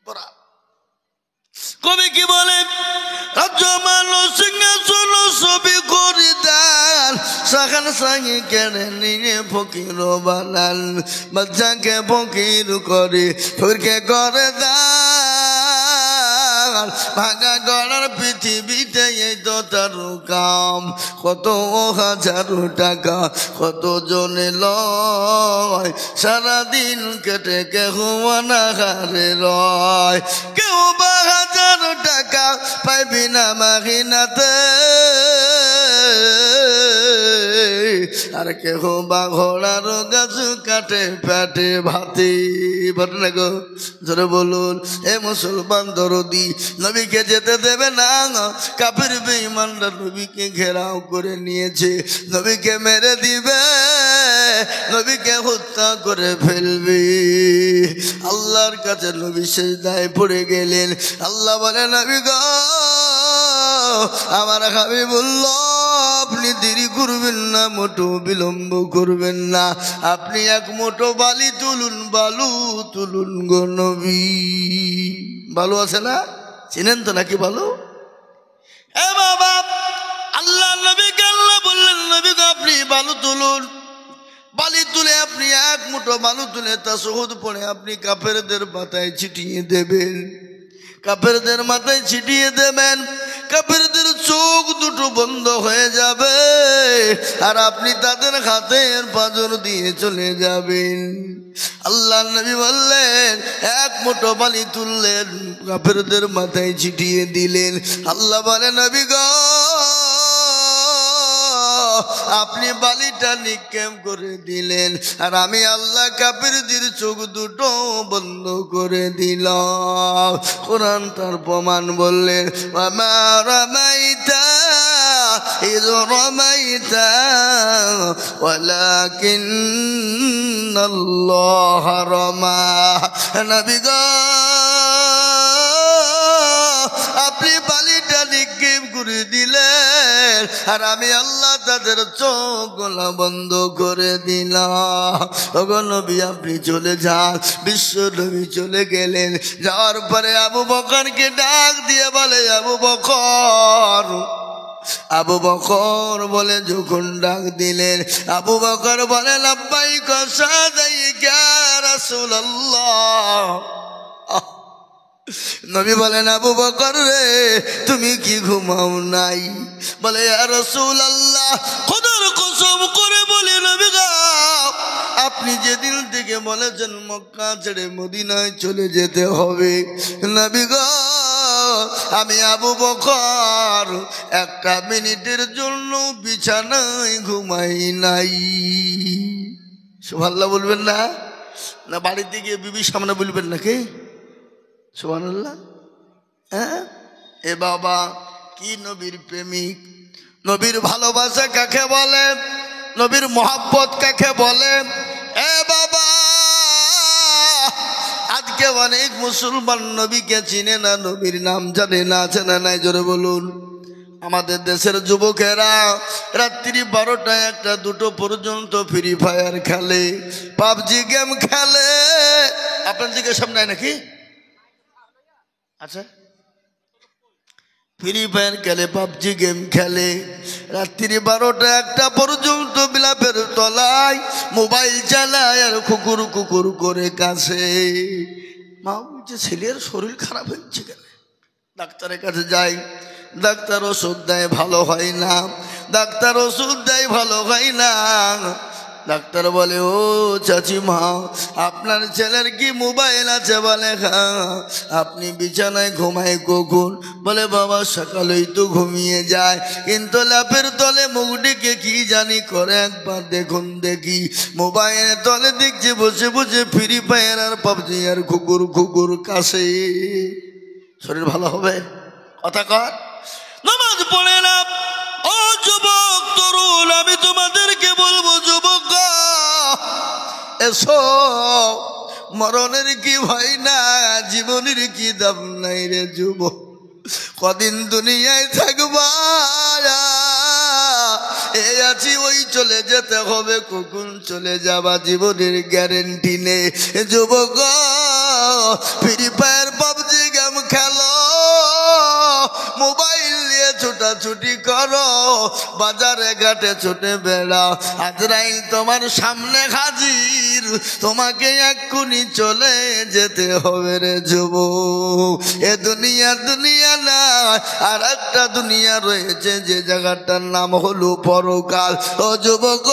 পড়া। কবি কি বলে, রাজ্য মানুষ সিংহাসন ছবি করে দেন, সাখান সাঙ্গে কেড়ে নিয়ে ফকির বানান, বাচ্চাকে ফকির করে ফকিরকে করে দেন, ভাঙা গড়ার পৃথিবীতে এই তো তার কাম, কত হাজারো টাকা কত জনে লয়, সারাদিন কেটে কেহ অনাহারে রয়, কেউ বা হাজারো টাকা পাইবি না মাগিনাতে, আর কেহ বা ঘোড়ার গাছ কাটে পেটে ভাতে। বলেন না গো, জোরে বলুন। এ মুসলমান দরদি, নবীকে যেতে দেবে না, কাফির বেঈমানরা নবীকে ঘেরাও করে নিয়েছে, নবীকে মেরে দিবে, নবীকে হত্যা করে ফেলবে। আল্লাহর কাছে নবী সিজদায় পড়ে গেলেন। আল্লাহ বলে, নবী গো, আমার হাবিবুল্লাহ, আপনি দেরি করবেন না, মোটো বিলম্ব করবেন না, আপনি এক মুঠো বালি তুলুন, বালু তুলুন গো নবী। বালু আছে না, চিনেন তো নাকি বালু? এ বাবা, আল্লাহ নবীকে আল্লাহ বললেন, নবী গো, আপনি বালু তুলুন। বালি তুলে আপনি এক মুঠো বালু তুলে তাশাহুদ পড়ে আপনি কাফেরদের মাথায় ছিটিয়ে দেবেন, কাফেরদের মাথায় ছিটিয়ে দেবেন, কাফেরদের চোখ দুটো বন্ধ হয়ে যাবে, আর আপনি তাদের হাতের পাঁজর দিয়ে চলে যাবেন। আল্লাহ নবী বললেন, এক মুঠো বালি তুললেন, কাফেরদের মাথায় ছিটিয়ে দিলেন। আল্লাহ বলে, নবী গো, আপনি বালিটা নিক্ষেপ করে দিলেন, আর আমি আল্লাহ কাফিরদের চোখ দুটো বন্ধ করে দিলাম। কোরআন তার প্রমাণ বললেন, ওয়ামা রামাইতা ইয রামাইতা ওয়ালাকিন্নাল্লাহ রামা। নবী গো, আপনি বালিটা নিক্ষেপ করে দিলেন, আর আমি আল্লাহ তাদের চোখগুলো বন্ধ করে দিলাম। ওগো নবী, আপনি চলে যান। বিশ্ব নবী চলে গেলেন। যাওয়ার পরে আবু বকরকে ডাক দিয়ে বলে, আবু বকর, আবু বকর বলে যখন ডাক দিলেন, আবু বকর বলে, লাব্বাইক সাদাইক ইয়া রাসূলুল্লাহ। নবী বলেন, আবু বকর রে, তুমি কি ঘুমাও নাই? বলে, ইয়া রাসূলুল্লাহ, খোদার কসম করে বলি নবী গো, আপনি যেদিন থেকে বলেছেন মক্কা ছেড়ে মদিনায় চলে যেতে হবে, নবী গো, আমি আবু বকর একটা মিনিটের জন্য বিছানায় ঘুমাই নাই। সুবহানাল্লাহ বলবেন না? না বাড়িতে গিয়ে বিবির সামনে বলবেন নাকি? সুবহানাল্লাহ। হ্যাঁ, এ বাবা, কি নবীর প্রেমিক, নবীর ভালোবাসা কাকে বলে, নবীর মহব্বত কাকে বলে? এ বাবা, আজকে অনেক মুসলমান নবীকে চিনে না, নবীর নাম জানে না। আছে না নাই? জোরে বলুন। আমাদের দেশের যুবকেরা রাত্রি 12টা 1টা 2টো পর্যন্ত ফ্রি ফায়ার খেলে, পাবজি গেম খেলে। আপনার দিকে সামনে নাকি? আচ্ছা, ফ্রি ফায়ার খেলে, পাবজি গেম খেলে, রাত্রি 12টা 1টা পর্যন্ত বিলাপের তলায় মোবাইল চালায় আর কুকুর কুকুর করে কাছে। মা বলছে, ছেলের শরীর খারাপ হচ্ছে কেন? ডাক্তারের কাছে যাই, ডাক্তার ওষুধ দেয়, ভালো হয় না, ডাক্তার ওষুধ দেয়, ভালো হয় না। ডাক্তার বলে, ও চাচিমা, আপনার ছেলের কি মোবাইল আছে? বলে, হ্যাঁ। আপনি বিছানায় ঘুমায় কখন? বলে, বাবা সকালেই তো ঘুমিয়ে যায়, কিন্তু ল্যাপের তলে মুখ ডেকে কি জানি করে, একবার দেখুন দেখি। মোবাইলের তলে দেখছে বসে বসে ফ্রি ফায়ার আর পাবজি আর কুকুর কুকুর কাছে। শরীর ভালো হবে? কথা কর। নামাজ পড়ে না। ও যুবক তরুণ, আমি তোমাদেরকে বলবো, যুবক এসো, মরণের কি ভয় না, জীবনের কি দাম নাই রে যুবক। কদিন দুনিয়ায় থাকবা, এই আছি ওই চলে যেতে হবে, কখন চলে যাবা জীবনের গ্যারেন্টি নেই। যুবক, ফ্রি ফায়ার পাবজি ছুটাছুটি করো, বাজারে ঘাটে ছুটে বেড়াও, আজরাইল তোমার সামনে হাজির, তোমাকে এক্ষুনি চলে যেতে হবে রে যুবক। এ দুনিয়া দুনিয়া না, আর একটা দুনিয়া রয়েছে যে জায়গাটার নাম হলো পরকাল। ও যুবক,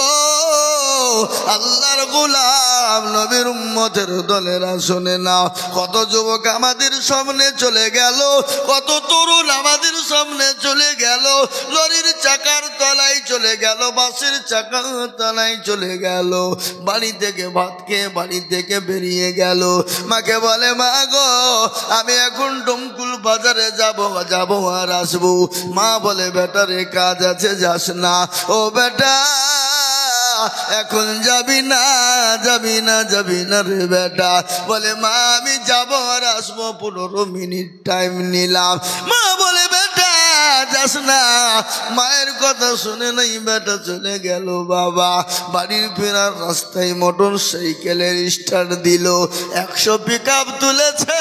আল্লাহর গোলাম নবীর উম্মতের দলেরা শুনে নাও, কত যুবক আমাদের সামনে চলে গেল, কত তরুণ আমাদের সামনে চলে গেল, লরির চাকার তলায় চলে গেল, বাসের চাকার তলায় চলে গেল, বাড়ি থেকে ভাত খেয়ে বাড়ি থেকে বেরিয়ে গেল। মাকে বলে, মা গো আমি এখন ডমকুল বাজারে যাব আর আসবো। মা বলে, বেটা রে কাজ আছে, যাস না। ও বেটা এখন যাবি না রে বেটা। বলে, মা আমি যাব আর আসবো, 15 মিনিট টাইম নিলাম। মা বলে, বেটা যাস না। মায়ের কথা শুনে নাই বেটা চলে গেল। বাবা বাড়ির ফেরার রাস্তায় মোটর সাইকেলের স্টার্ট দিল, 100 পিকআপ তুলেছে।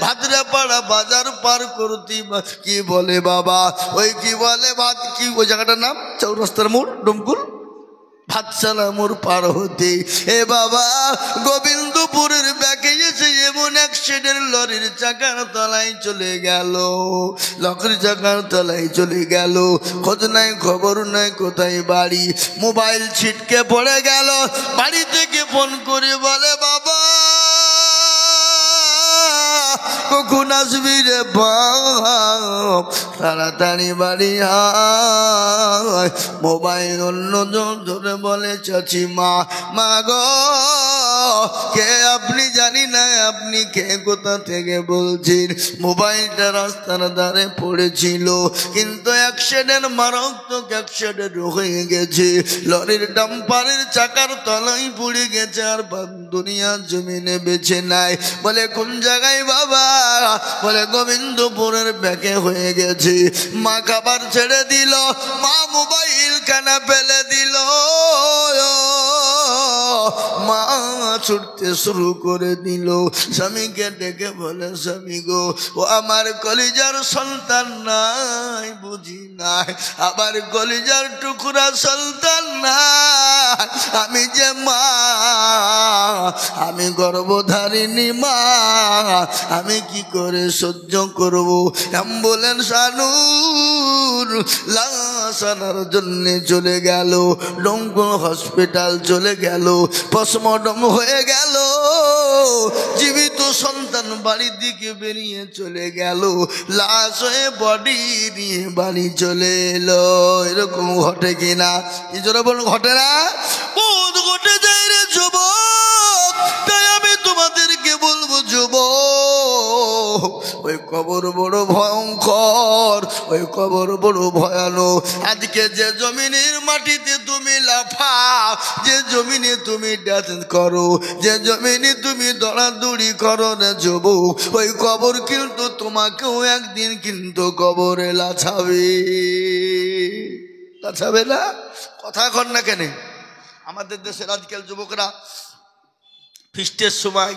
ভাদ্রাপাড়া বাজার পার করতি, কি বলে বাবা, ওই কি বলে ভাত, কি ওই জায়গাটার নাম, চৌরাস্তার মোড়, ডমকুল ভাতশালা মোড় পার হতে এ বাবা গোবিন্দপুরের ব্যাকে এসে এমন অ্যাক্সিডেন্ট, লরির চাকার তলায় চলে গেল, লরির চাকার তলায় চলে গেল। খোঁজ নাই খবর নাই কোথায় বাড়ি, মোবাইল ছিটকে পড়ে গেল। বাড়ি থেকে ফোন করে বলে, বাবা কখন আসবি রে বাপ, তাড়াতাড়ি বাড়ি আয়। মোবাইল অন্য জন ধরে বলে, চাচি মা, মা গো কে আপনি, জানি না আপনি কে, কোথা থেকে বলছেন। মোবাইলটা রাস্তার ধারে পড়েছিল, কিন্তু অ্যাক্সিডেন্ট, মারাত্মক অ্যাক্সিডেন্ট হয়ে গেছে, লরির ডাম্পারের চাকার তলায় পড়ে গেছে, আর দুনিয়ার জমিনে বেঁচে নাই। বলে, কোন জায়গায় বাবা? বলে, গোবিন্দপুরের ব্যাকে হয়ে গেছে। মা খাবার ছেড়ে দিল, মা মোবাইল কানা ফেলে দিল, মা ছুটতে শুরু করে দিল। স্বামীকে ডেকে বলে, স্বামী গো, ও আমার কলিজার সন্তান নাই বুঝি নাই, আবার কলিজার টুকরা সন্তান নাই, আমি যে মা, আমি গর্ভধারিণী মা, আমি কি করে সহ্য করব? অ্যাম্বুলেন্স আনুন, লাশ আনার জন্য চলে গেল, ডমকুল হসপিটাল চলে গেল, পোস্টমর্টম হয়ে গেল, জীবিত সন্তান বাড়ির দিকে বেরিয়ে চলে গেল, লাশ হয়ে বডি নিয়ে বাড়ি চলে এলো। এরকম ঘটে কিনা? নিজেরা বলুন, ঘটে না? বহুত ঘটে যায় রে যুবক। তাই আমি তোমাদেরকে বলবো যুবক, ওই কবর বড় ভয়ঙ্কর, ওই কবর বড় ভয়ানক। আজকে যে জমিনের মাটিতে তুমি লাফাও, যে জমিনে তুমি ডান্স করো, যে জমিনে তুমি দৌড়াদৌড়ি করো না যুবক, ওই কবর কিন্তু তোমাকেও একদিন কিন্তু কবরে লাছাবে। লাছাবে না? কথা কর না কেন? আমাদের দেশের আজকাল যুবকরা ফিস্টের সময়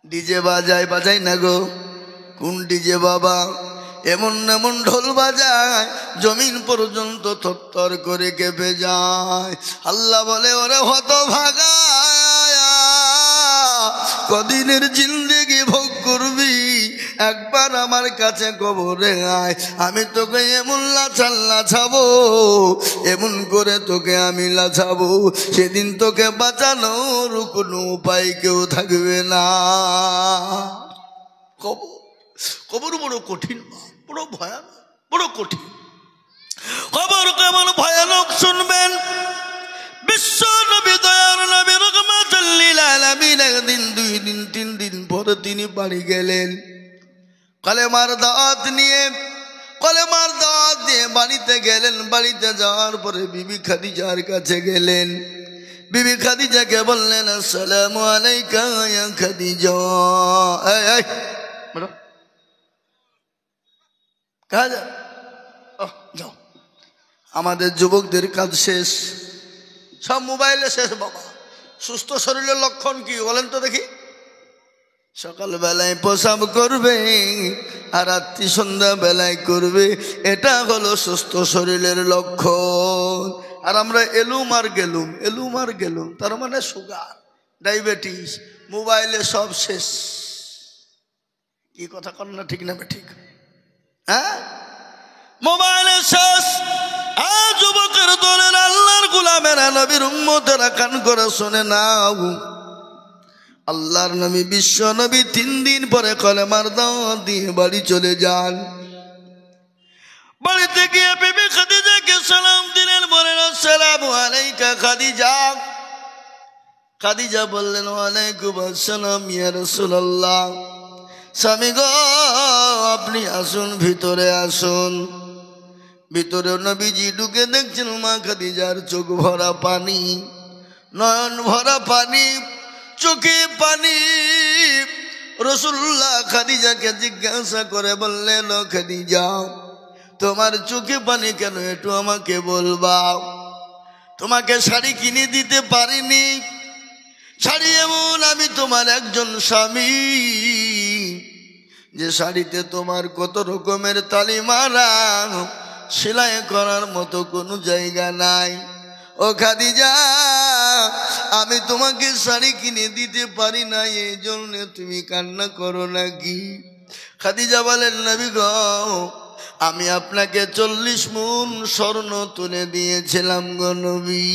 ডিজে বাজায় না গো। কোন ডিজে বাবা? এমন এমন ঢোল বাজায় জমিন পর্যন্ত থরথর করে কেঁপে যায়। আল্লাহ বলে, ওরে হতভাগা, কদিনের জিন্দেগি ভোগ করবি, একবার আমার কাছে কবরে আয়, আমি তোকে এমন লাছাবো, এমন করে তোকে আমি লাছাবো, সেদিন তোকে বাঁচানোর কোনো উপায় কেউ থাকবে না। কবর বড় কঠিন, বড় ভয়ানক, বড় কঠিন। কবর কেমন ভয়ানক শুনবেন। বিশ্ব নবী, দয়ার নবী, রহমাতুল লিল আলামিন একদিন, 2 দিন 3 দিন পরে তিনি বাড়ি গেলেন কলেমার দাওয়াত নিয়ে। কলেমার দাওয়াত দিয়ে বাড়িতে গেলেন। বাড়িতে যাওয়ার পরে বিবি খাদিজার কাছে গেলেন। বিবি খাদিজাকে বললেন, আসসালামু আলাইকা ইয়া খাদিজা। এই কাজ যাও, আমাদের যুবকদের কাজ শেষ, সব মোবাইলে শেষ। বাবা সুস্থ শরীরের লক্ষণ কি বলেন তো দেখি? সকালবেলায় প্রসাব করবে আর রাত্রি সন্ধ্যা বেলায় করবে, এটা হলো সুস্থ শরীরের লক্ষণ। আর আমরা এলুম আর গেলুম, তার মানে সুগার, ডায়াবেটিস, মোবাইলে সব শেষ। কি কথা কন না, ঠিক না ঠিক? হ্যাঁ, মোবাইলে শেষ। যুবকের দলের আল্লাহর গোলামেরা, নবীর উম্মতেরা কান করে শুনে নাও। আল্লাহর নবী, বিশ্ব নবী 3 দিন পরে কলেমার দাওয়াত দিয়ে বাড়ি চলে যান। বাড়িতে গিয়ে বিবি খাদিজাকে সালাম দিলেন, বলেন আসসালামু আলাইকা খাদিজা। খাদিজা বললেন ওয়ালাইকুম আসসালাম ইয়া রাসূলুল্লাহ। স্বামী গো, আপনি আসুন, ভিতরে আসুন। ভিতরে নবীজি ঢুকে দেখছেন মা খাদিজার চোখ ভরা পানি, নয়ন ভরা পানি, চোখে পানি। রাসূলুল্লাহ খাদিজাকে জিজ্ঞাসা করে বললেন, ও খাদিজা, তোমার চোখে পানি কেন, একটু আমাকে বলবা? তোমাকে শাড়ি কিনে দিতে পারিনি, শাড়ি এমন আমি তোমার একজন স্বামী যে শাড়িতে তোমার কত রকমের তালি মারা, সেলাই করার মতো কোনো জায়গা নাই। ও খাদিজা, আমি তোমাকে শাড়ি কিনে দিতে পারি না, এই জন্য তুমি কান্না করো নাকি? খাদিজা বলেন, নবী গো, আমি আপনাকে 40 মুন স্বর্ণ তুলে দিয়েছিলাম গো নবী।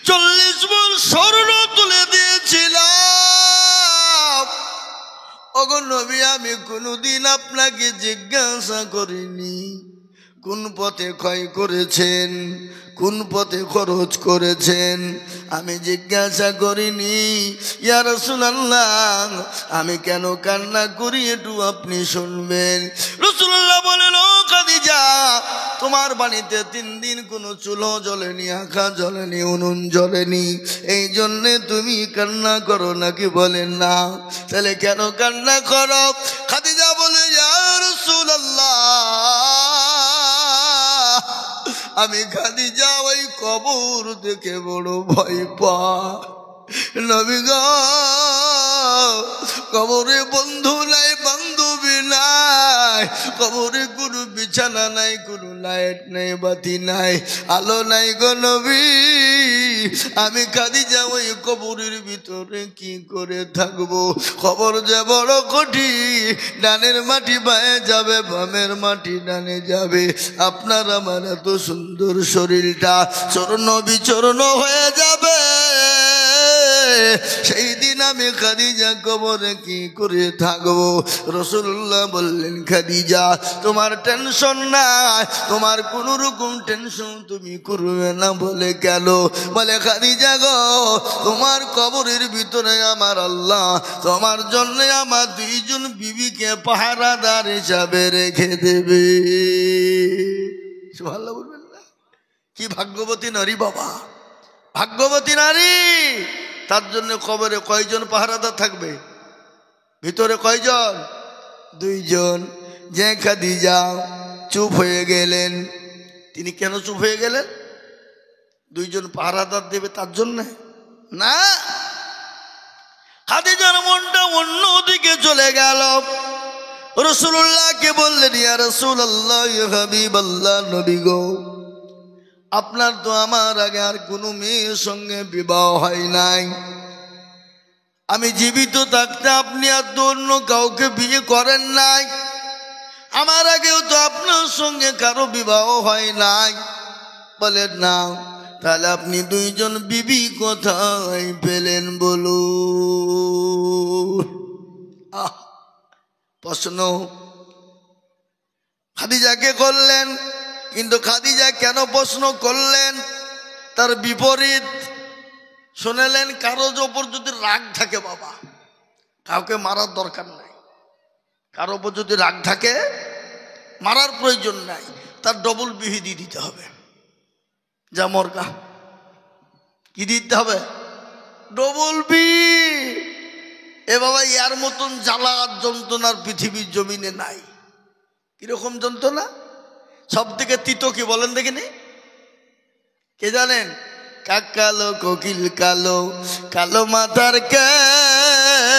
40 মুন স্বর্ণ তুলে দিয়েছিলাম। ওগো নবী, আমি কোনোদিন আপনাকে জিজ্ঞাসা করিনি কোন পথে ক্ষয় করেছেন, কোন পথে খরচ করেছেন, আমি জিজ্ঞাসা করিনি। ইয়া রাসূলুল্লাহ, আমি কেন কান্না করি একটু আপনি শুনবেন। রাসূলুল্লাহ বলেন, ও খাদিজা, তোমার বাড়িতে 3 দিন কোনো চুলো জ্বলেনি, আঁখা জ্বলেনি, উনুন জ্বলেনি, এই জন্যে তুমি কান্না করো নাকি? বলেন না। তাহলে কেন কান্না করো? খাদিজা বলে, ইয়া রাসূলুল্লাহ, আমি খাদিজা ওই কবর দেখে বড় ভয় পাই। নবী গো, কবরে বন্ধু নাই, বান্ধবী নাই, কবরে কোনো বিছানা নাই, কোনো লাইট নাই, বাতি নাই, আলো নাই গো নবী। আমি খাদিজা ওই কবরের ভিতরে কি করে থাকবো? কবর যে বড় কঠিন, ডানের মাটি বায়ে যাবে, বামের মাটি ডানে যাবে। আপনার আমার এত সুন্দর শরীরটা চূর্ণ বিচূর্ণ হয়ে যাবে। সেই দিন আমি খাদিজা কবরে কি করে থাকবো? রাসূলুল্লাহ বললেন, খাদিজা, তোমার টেনশন নাই, তোমার কোনো রকম টেনশন তুমি করবে না। বলে কেন? বলে, খাদিজা গো, তোমার কবরের ভিতরে আমার আল্লাহ তোমার জন্য আমার 2 জন বিবিকে পাহারাদার হিসাবে রেখে দেবে। সুবহানাল্লাহ বলবেন না? কি ভাগ্যবতী নারী বাবা, ভাগ্যবতী নারী। তার জন্য কবরে কয়জন পাহারাদার থাকবে? ভিতরে কয়জন? 2 জন। যে খাদিজা চুপ হয়ে গেলেন, তিনি কেন চুপ হয়ে গেলেন? 2 জন পাহারাদার দেবে তার জন্য না। খাদিজার মনটা অন্যদিকে চলে গেল। রাসূলুল্লাহকে বললেন, ইয়া রাসূলুল্লাহ, ইয়া হাবিবাল্লাহ, নবী গো, আপনার তো আমার আগে আর কোনো মেয়ের সঙ্গে বিবাহ হয় নাই। আমি জীবিত থাকতে আপনি আর তো অন্য কাউকে বিয়ে করেন নাই, আমার আগেও তো আপনার সঙ্গে কারো বিবাহ হয় নাই। বলেন না, তাহলে আপনি 2 জন বিবি কোথায় পেলেন বলুন? প্রশ্ন খাদিজাকে করলেন, কিন্তু খাদিজা কেন প্রশ্ন করলেন তার বিপরীত শুনেলেন। কারো ওপর যদি রাগ থাকে, বাবা, কাউকে মারার দরকার নাই। কারো ওপর যদি রাগ থাকে, মারার প্রয়োজন নাই, তার ডবল বিহি দিয়ে দিতে হবে। যা মরকা, কি দিতে হবে? ডবল বিহি। এ বাবা, ইয়ার মতন জ্বালা যন্ত্রণার পৃথিবীর জমিনে নাই। কিরকম যন্ত্রণা? সব থেকে তিতো কি বলেন দেখিনি? কে জানেন? কাক কালো, কোকিল কালো, কালো মাথার কে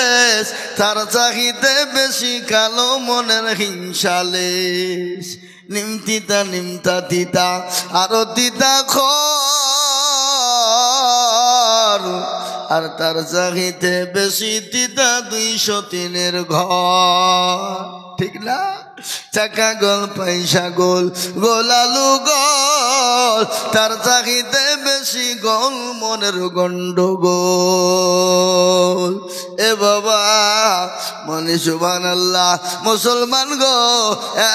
শেষ, তার চাহিতে বেশি কালো মনের হিংসালেশ। নিমতিতা নিমতা তিতা আরো তিতা খর, আর তার চাহিতে বেশি তিতা 203-এর ঘর। ঠিক না? চাকা গোল পয়সা গোল, গোল আলু গোল, তার চাহিতে বেশি গোল মনের গন্ডগোল। এ বাবা মানে সুবহানাল্লাহ, মুসলমান গো,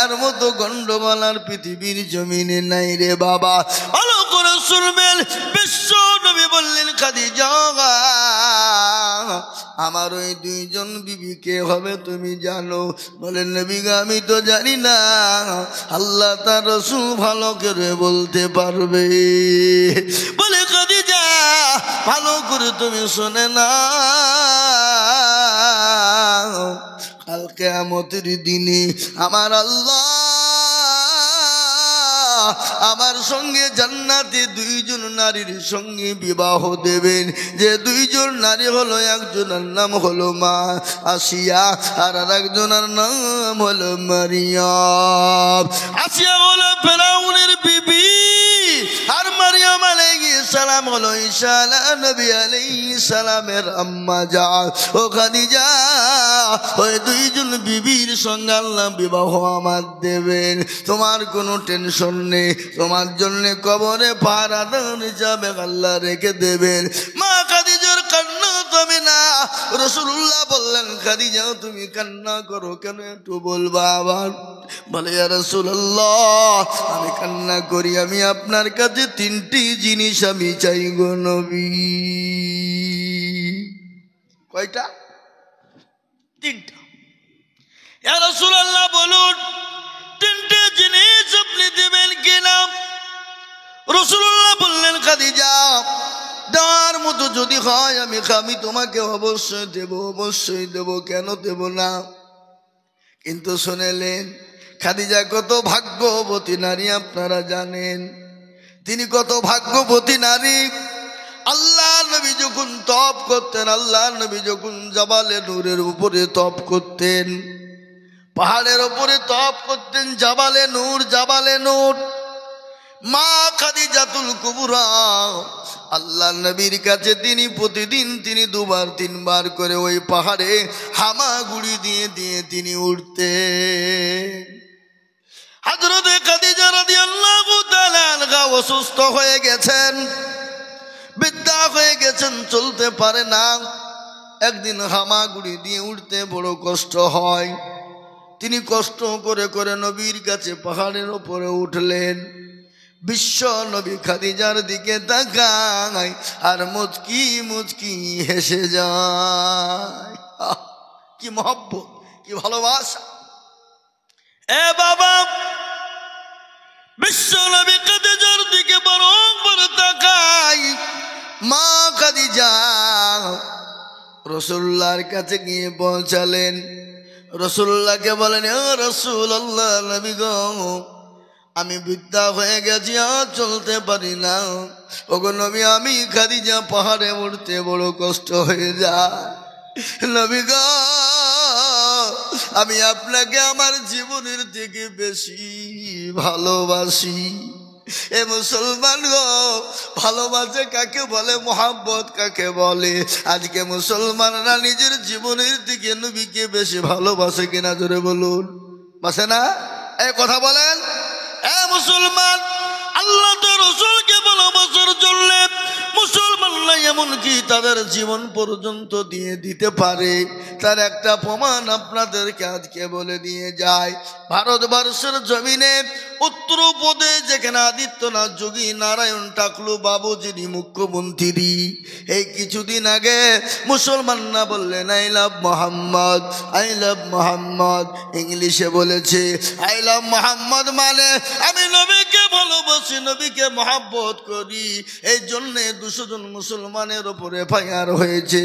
এর মতো গন্ডগোল আর পৃথিবীর জমিনে নাই রে বাবা। ভালো করে শুনবেন, বিশ্ব নবী বললেন খাদিজা আমার ওই 2জন বিবি কে হবে তুমি জানো? বলেন নবী গো আমি তো জানি না, আল্লাহ তার রাসূল ভালো করে বলতে পারবে। বলে খাদিজা ভালো করে তুমি শুনে না, কাল কিয়ামতের দিনে আমার আল্লাহ আমার সঙ্গে জান্নাতে 2জন নারীর সঙ্গে বিবাহ দেবেন। যে 2জন নারী হলো, একজনের নাম হলো মা আসিয়া, আর একজনের নাম হলো মারিয়াম। আসিয়া হলো ফেরাউনের বিবি, আর মারিয়াম আলাইহিস সালাম হলো ঈসা নবী আলাইহিস সালামের আম্মা জান। ও খাদিজা ওই 2জন বিবির সঙ্গে আল্লাহ বিবাহ আমার দেবেন, তোমার কোনো টেনশন নেই। তোমার জন্য কবরে পাহারাদার হিসাবে আল্লাহ রেখে দেবেন। মা খাদিজার কান্না তুমি না, রাসূলুল্লাহ বললেন খাদিজা তুমি কান্না করো কেন, একটু বলবা আবার? বলে ইয়া রাসূলুল্লাহ আমি কান্না করি, আমি আপনার কাছে 3টি জিনিস আমি চাই গো নবী। কয়টা? 3টা। ইয়া রাসূলুল্লাহ বলুন 3টে জিনিস আপনি দেবেন কিনা? রাসূলুল্লাহ বললেন খাদিজা দেওয়ার মতো যদি হয় আমি তোমাকে অবশ্যই দেব, অবশ্যই দেব, কেন দেব না? কিন্তু শুনেলেন খাদিজা কত ভাগ্যবতী নারী আপনারা জানেন, তিনি কত ভাগ্যবতী নারী। আল্লাহ নবী যখন তপ করতেন, আল্লাহ নবী যখন জাবালে নূরের উপরে তপ করতেন, পাহাড়ের উপরে তপ করতেন, জাবালে নূর, জাবালে নূর, মা খাদিজাতুল কুবরা আল্লাহ নবীর কাছে তিনি প্রতিদিন তিনি 2বার 3বার করে ওই পাহাড়ে হামাগুড়ি দিয়ে দিয়ে তিনি উঠতেন। হযরত খাদিজা রাদিয়াল্লাহু তাআলা আনহা অসুস্থ হয়ে গেছেন, বৃদ্ধা হয়ে গেছেন, চলতে পারে না। একদিন হামাগুড়ি দিয়ে উঠতে বড় কষ্ট হয়, তিনি কষ্ট করে করে নবীর কাছে পাহাড়ের উপরে উঠলেন। বিশ্ব নবী খাদিজার দিকে তাকায় আর মুচকি মুচকি হেসে যায়। কি মহব্বত, কি ভালোবাসা! এ বাবা বিশ্ব নবী খাদিজার দিকে বড় বড় তাকায়। মা খাদিজা রাসূলুল্লাহর কাছে গিয়ে পৌঁছালেন। রাসূলুল্লাহকে বলেন ও রাসূলুল্লাহ, নবী গো আমি বৃদ্ধা হয়ে গেছি, আর চলতে পারি না। ওগো নবী আমি খাদিজা পাহাড়ে উঠতে বড় কষ্ট হয়ে যায়। নবী গো আমি আপনাকে আমার জীবনের থেকে বেশি ভালোবাসি। এ মুসলমান গো, ভালোবাসে কাকে বলে, মোহাব্বত কাকে বলে? আজকে মুসলমানরা নিজের জীবনের থেকে নবীকে বেশি ভালোবাসে কিনা জোরে বলুন? বাসে না? এই কথা বলেন। এ মুসলমান, আল্লাহ তো রাসূলকে ভালোবাসার জন্য মুসলমানরা এমনকি তাদের জীবন পর্যন্ত দিয়ে দিতে পারে। তার একটা প্রমাণ আপনাদেরকে আজকে বলে দিয়ে যায়। ভারতবর্ষের জমিনে উত্তরপ্রদেশ যেখানে আদিত্যনাথ যোগী নারায়ণ টাকলু বাবু যিনি মুখ্যমন্ত্রী, এই কিছুদিন আগে মুসলমানরা বললেন I love Mohammad, I love Mohammad. ইংলিশে বলেছে আই লাভ মোহাম্মদ মানে আমি নবীকে ভালোবাসি, নবীকে মহব্বত করি। এই জন্যে 200 জন মুসলমানের ওপরে এফআইআর হয়েছে,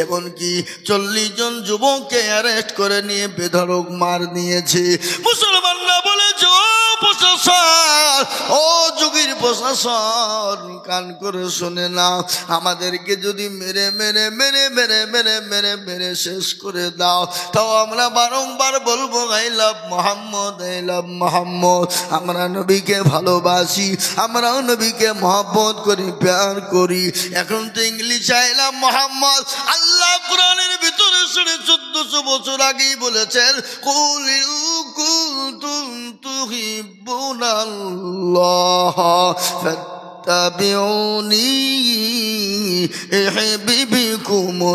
এমনকি 40 জন যুবককে অ্যারেস্ট করে নিয়ে বেধড়ক মার দিয়েছে। মুসলমানরা বলেছে ও প্রশাসন, ও যুগের প্রশাসন, কান করে শুনে না, আমাদেরকে যদি মেরে মেরে মেরে মেরে মেরে মেরে মেরে শেষ করে দাও, তাও আমরা বারংবার বলবো I love Mohammad, I love Mohammad. আমরা নবীকে ভালোবাসি, আমরাও নবীকে মহব্বত করি, প্যার করি। এখন তো ইংলিশ আই লাভ মোহাম্মদ আল্লাহ কোরআনের ভিতরে 1400 বছর আগেই বলেছেন, কুল ইন কুনতুম তুহিব্বুনাল্লাহ ফাত্তাবিউনি ইউহিব্বুকুমুল্লাহ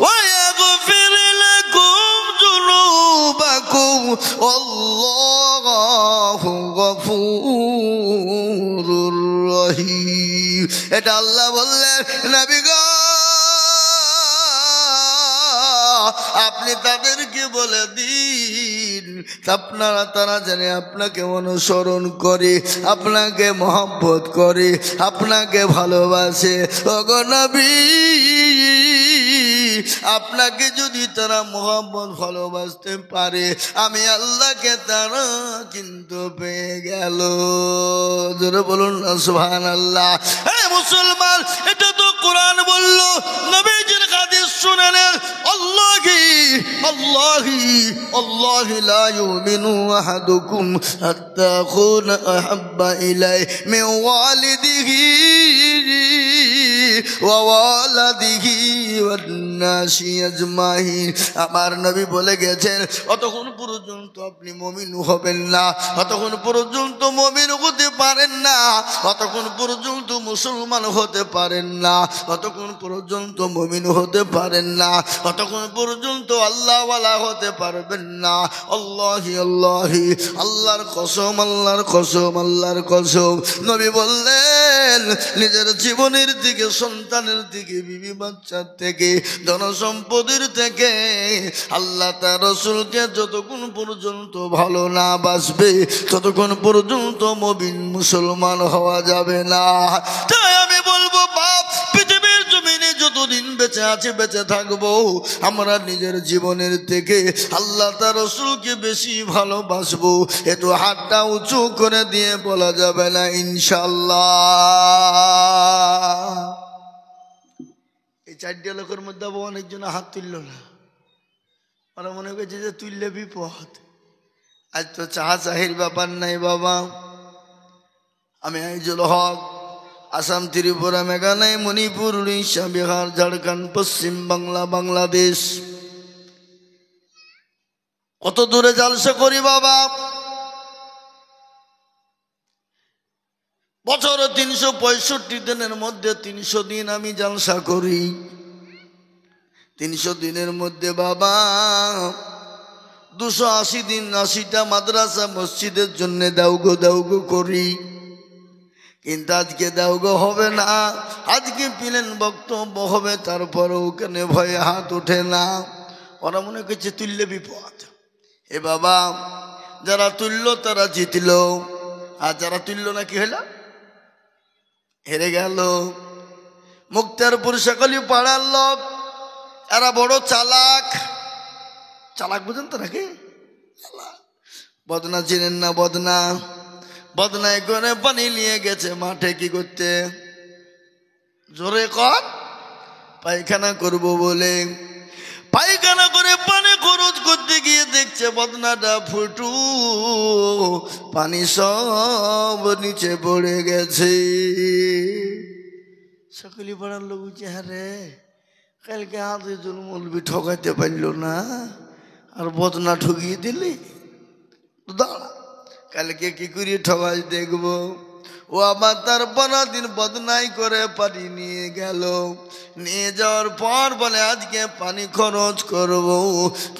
ওয়া ইয়াগফির লাকুম যুনুবাকুম আল্লাহু গফুরুর রহিম। এটা আল্লাহ বললেন, নবী গো আপনি তাদেরকে বলে দিন, আপনারা তারা জানে আপনাকে অনুসরণ করে, আপনাকে মহব্বত করে, আপনাকে ভালোবাসে। ওগো নবী, আপনাকে যদি তারা মহব্বত ভালোবাসতে পারে, আমি আল্লাহকে তারা কিন্তু পেয়ে গেল। জোরে বলুন না সুবহানাল্লাহ। মুসলমান, এটা তো কোরআন বলল, নবীজির হাদিস শুনে নেন। আল্লাহি আল্লাহি আল্লাহি লা ইউমিনু আহাদুকুম হাত্তা আকুনা আহাব্বা ইলাইহি মিন ওয়ালিদিহি ওয়া ওয়ালাদিহি ওয়ান নাসি আজমাইন। আমার নবী বলে গেছেন, অতক্ষণ পর্যন্ত আপনি মুমিন হবেন না, অতক্ষণ পর্যন্ত মুমিন হতে পারেন না, অতক্ষণ পর্যন্ত মুসলমান হতে পারেন না, অতক্ষণ পর্যন্ত মুমিন হতে পারেন না, অতক্ষণ পর্যন্ত আল্লাহওয়ালা হতে পারবেন না। আল্লাহি আল্লাহি, আল্লাহর কসম, আল্লাহর কসম, আল্লাহর কসম। নবী বললেন, নিজের জীবনের দিকে, সন্তানের দিকে, বিবি বাচ্চার থেকে, ধনসম্পদের থেকে আল্লাহ তার রাসূলকে যতক্ষণ পর্যন্ত ভালো না বাসবে, ততক্ষণ পর্যন্ত মুমিন মুসলমান হওয়া যাবে না। তাই আমি বলবো, বাপ, পৃথিবীর জমিনে যতদিন বেঁচে আছে, বেঁচে থাকবো, আমরা নিজের জীবনের থেকে আল্লাহ তার রাসূলকে বেশি ভালোবাসবো। একটু হাতটা উঁচু করে দিয়ে বলা যাবে না ইনশাআল্লাহ? এই 4টা লোকের মধ্যে অনেকজন হাত তুলল না, ওরা মনে করছে যে তুললে বিপদ। আজ তো চাহির ব্যাপার নাই বাবা। আমি আইজুল হক, আসাম, ত্রিপুরা, মেঘালয়, মণিপুর, উড়িষ্যা, বিহার, ঝাড়খণ্ড, পশ্চিম বাংলা, বাংলাদেশ, কত দূরে জালসা করি বাবা। বছরে 365 দিনের মধ্যে 300 দিন আমি জালসা করি। 300 দিনের মধ্যে বাবা 280 দিন 80টা মাদ্রাসা মসজিদের জন্য দাউগো করি। কিন্তু আজকে দাউগো হবে না, আজকে প্লেন বক্তব্য হবে, তারপরে ওখানে ভয়ে হাত ওঠে না। ওরা মনে করছে তুললে বিপদ। এ বাবা, যারা তুললো তারা জিতল, আর যারা তুললো না কি হলো? হেরে গেল। মুক্তারপুর সকলি পাড়ার লোক, এরা বড় চালাক। চালাক বুঝেন তো নাকি? বদনা চিনেন না? বদনা, বদনায় করে পানি নিয়ে গেছে মাঠে কি করতে? জোরে কর, পায়খানা করব বলে। পায়খানা করে পানি খরচ করতে গিয়ে দেখছে বদনাটা ফুটু, পানি সব নিচে পড়ে গেছে। সকলি পাড়ার লোক বলছে, হ্যাঁ রে, কালকে হাতে জুলমুলবি ঠকাইতে পারলো না, আর বদনা ঠকিয়ে দিলি। দাঁড়া, কালকে কি করে ঠকাই দেখবো। ও আবার তার 15 দিন বদনাই করে পানি নিয়ে গেল। নিয়ে যাওয়ার পর বলে আজকে পানি খরচ করব,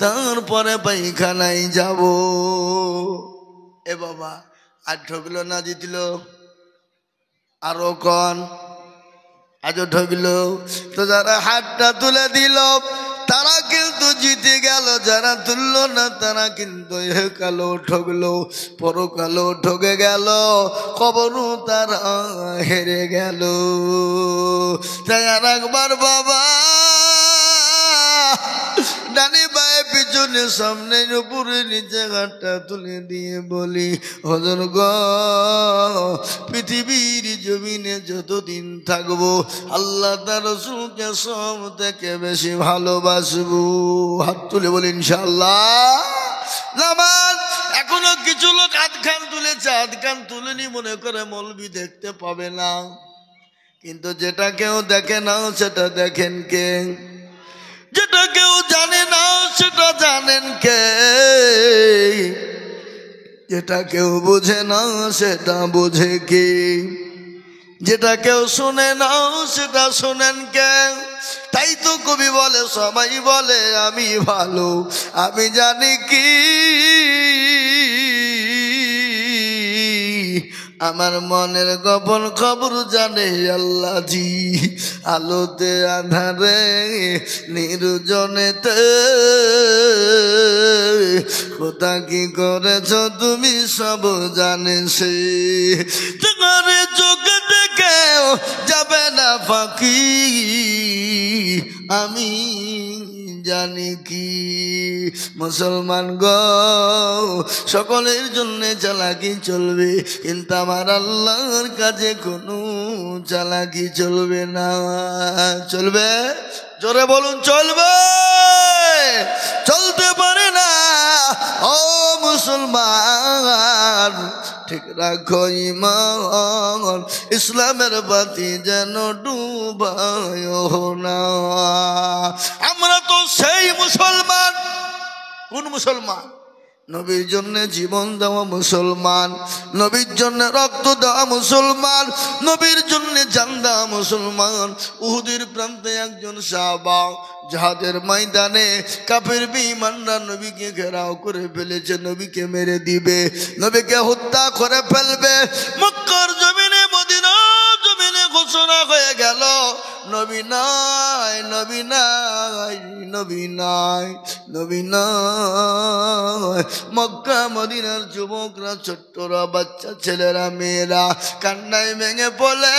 তারপরে পায়খানায় যাব। এ বাবা, আর ঠকলো না জিতল? আরো কন, আজও ঠকলো। তো যারা হাতটা তুলে দিল তারা কিন্তু জিতে গেল, যারা তুললো না তারা কিন্তু কালো ঠকলো, পরকালো ঠকে গেল, কবরও তারা হেরে গেল। তাই আর একবার বাবা ডানে বায়ে পিছনে পেছনে সামনে উপরে নিচে হাতটা তুলে দিয়ে বলি, হযরত গো, পৃথিবীর জমিনে যতদিন থাকবো আল্লাহ তার রাসূলকে সব থেকে বেশি ভালোবাসবো। হাত তুলে বলি ইনশাআল্লাহ। নামাজ এখনো কিছু লোক হাত খান তুলেছে, হাত খান তুলেনি মনে করে মৌলবি দেখতে পাবে না, কিন্তু যেটা কেউ দেখে না সেটা দেখেন কে? যেটা কেউ জানে না সেটা জানেন কে? যেটা কেউ বোঝে না সেটা বোঝে কে? যেটা কেউ শুনে না সেটা শোনেন কে? তাই তো কবি বলে, সবাই বলে আমি ভালো, আমি জানি কি আমার মনের গোপন খবর জানে আল্লাহ জি। আলোতে আধারে নির্জনেতে কোথা কি করেছ তুমি সব জানে সে। তোমার চোখে দেখেও যাবে না ফাঁকি, আমি জানি কি। মুসলমান গো, সকলের জন্য চালাকি চলবে, কিন্তু আমার আল্লাহর কাছে কোনো চালাকি চলবে না। চলবে? জোরে বলুন চলবে? চলতে পারে না। ও মুসলমান, ঠিক রাখো ঈমান, ইসলামের বাতি যেন ডুবায় না। আমরা তো সেই মুসলমান। কোন মুসলমান? নবীর জন্য জীবন দেওয়া মুসলমান, নবীর জন্য রক্ত দেওয়া মুসলমান, নবীর জন্য জান দেওয়া মুসলমান। উহুদের প্রান্তে একজন সাহাবা জিহাদের ময়দানে কাফের বেঈমানরা নবীকে ঘেরাও করে ফেলেছে, নবীকে মেরে দিবে, নবীকে হত্যা করে ফেলবে। মক্কার জমিনে, মদিনার জমিনে ঘোষণা হয়ে গেল, নবী নাই, নবী নাই, নবী নাই, নবী নাই। মক্কা মদিনার যুবকরা, ছোট্টরা, বাচ্চা ছেলেরা, মেয়েরা কান্নায় ভেঙে পড়ে।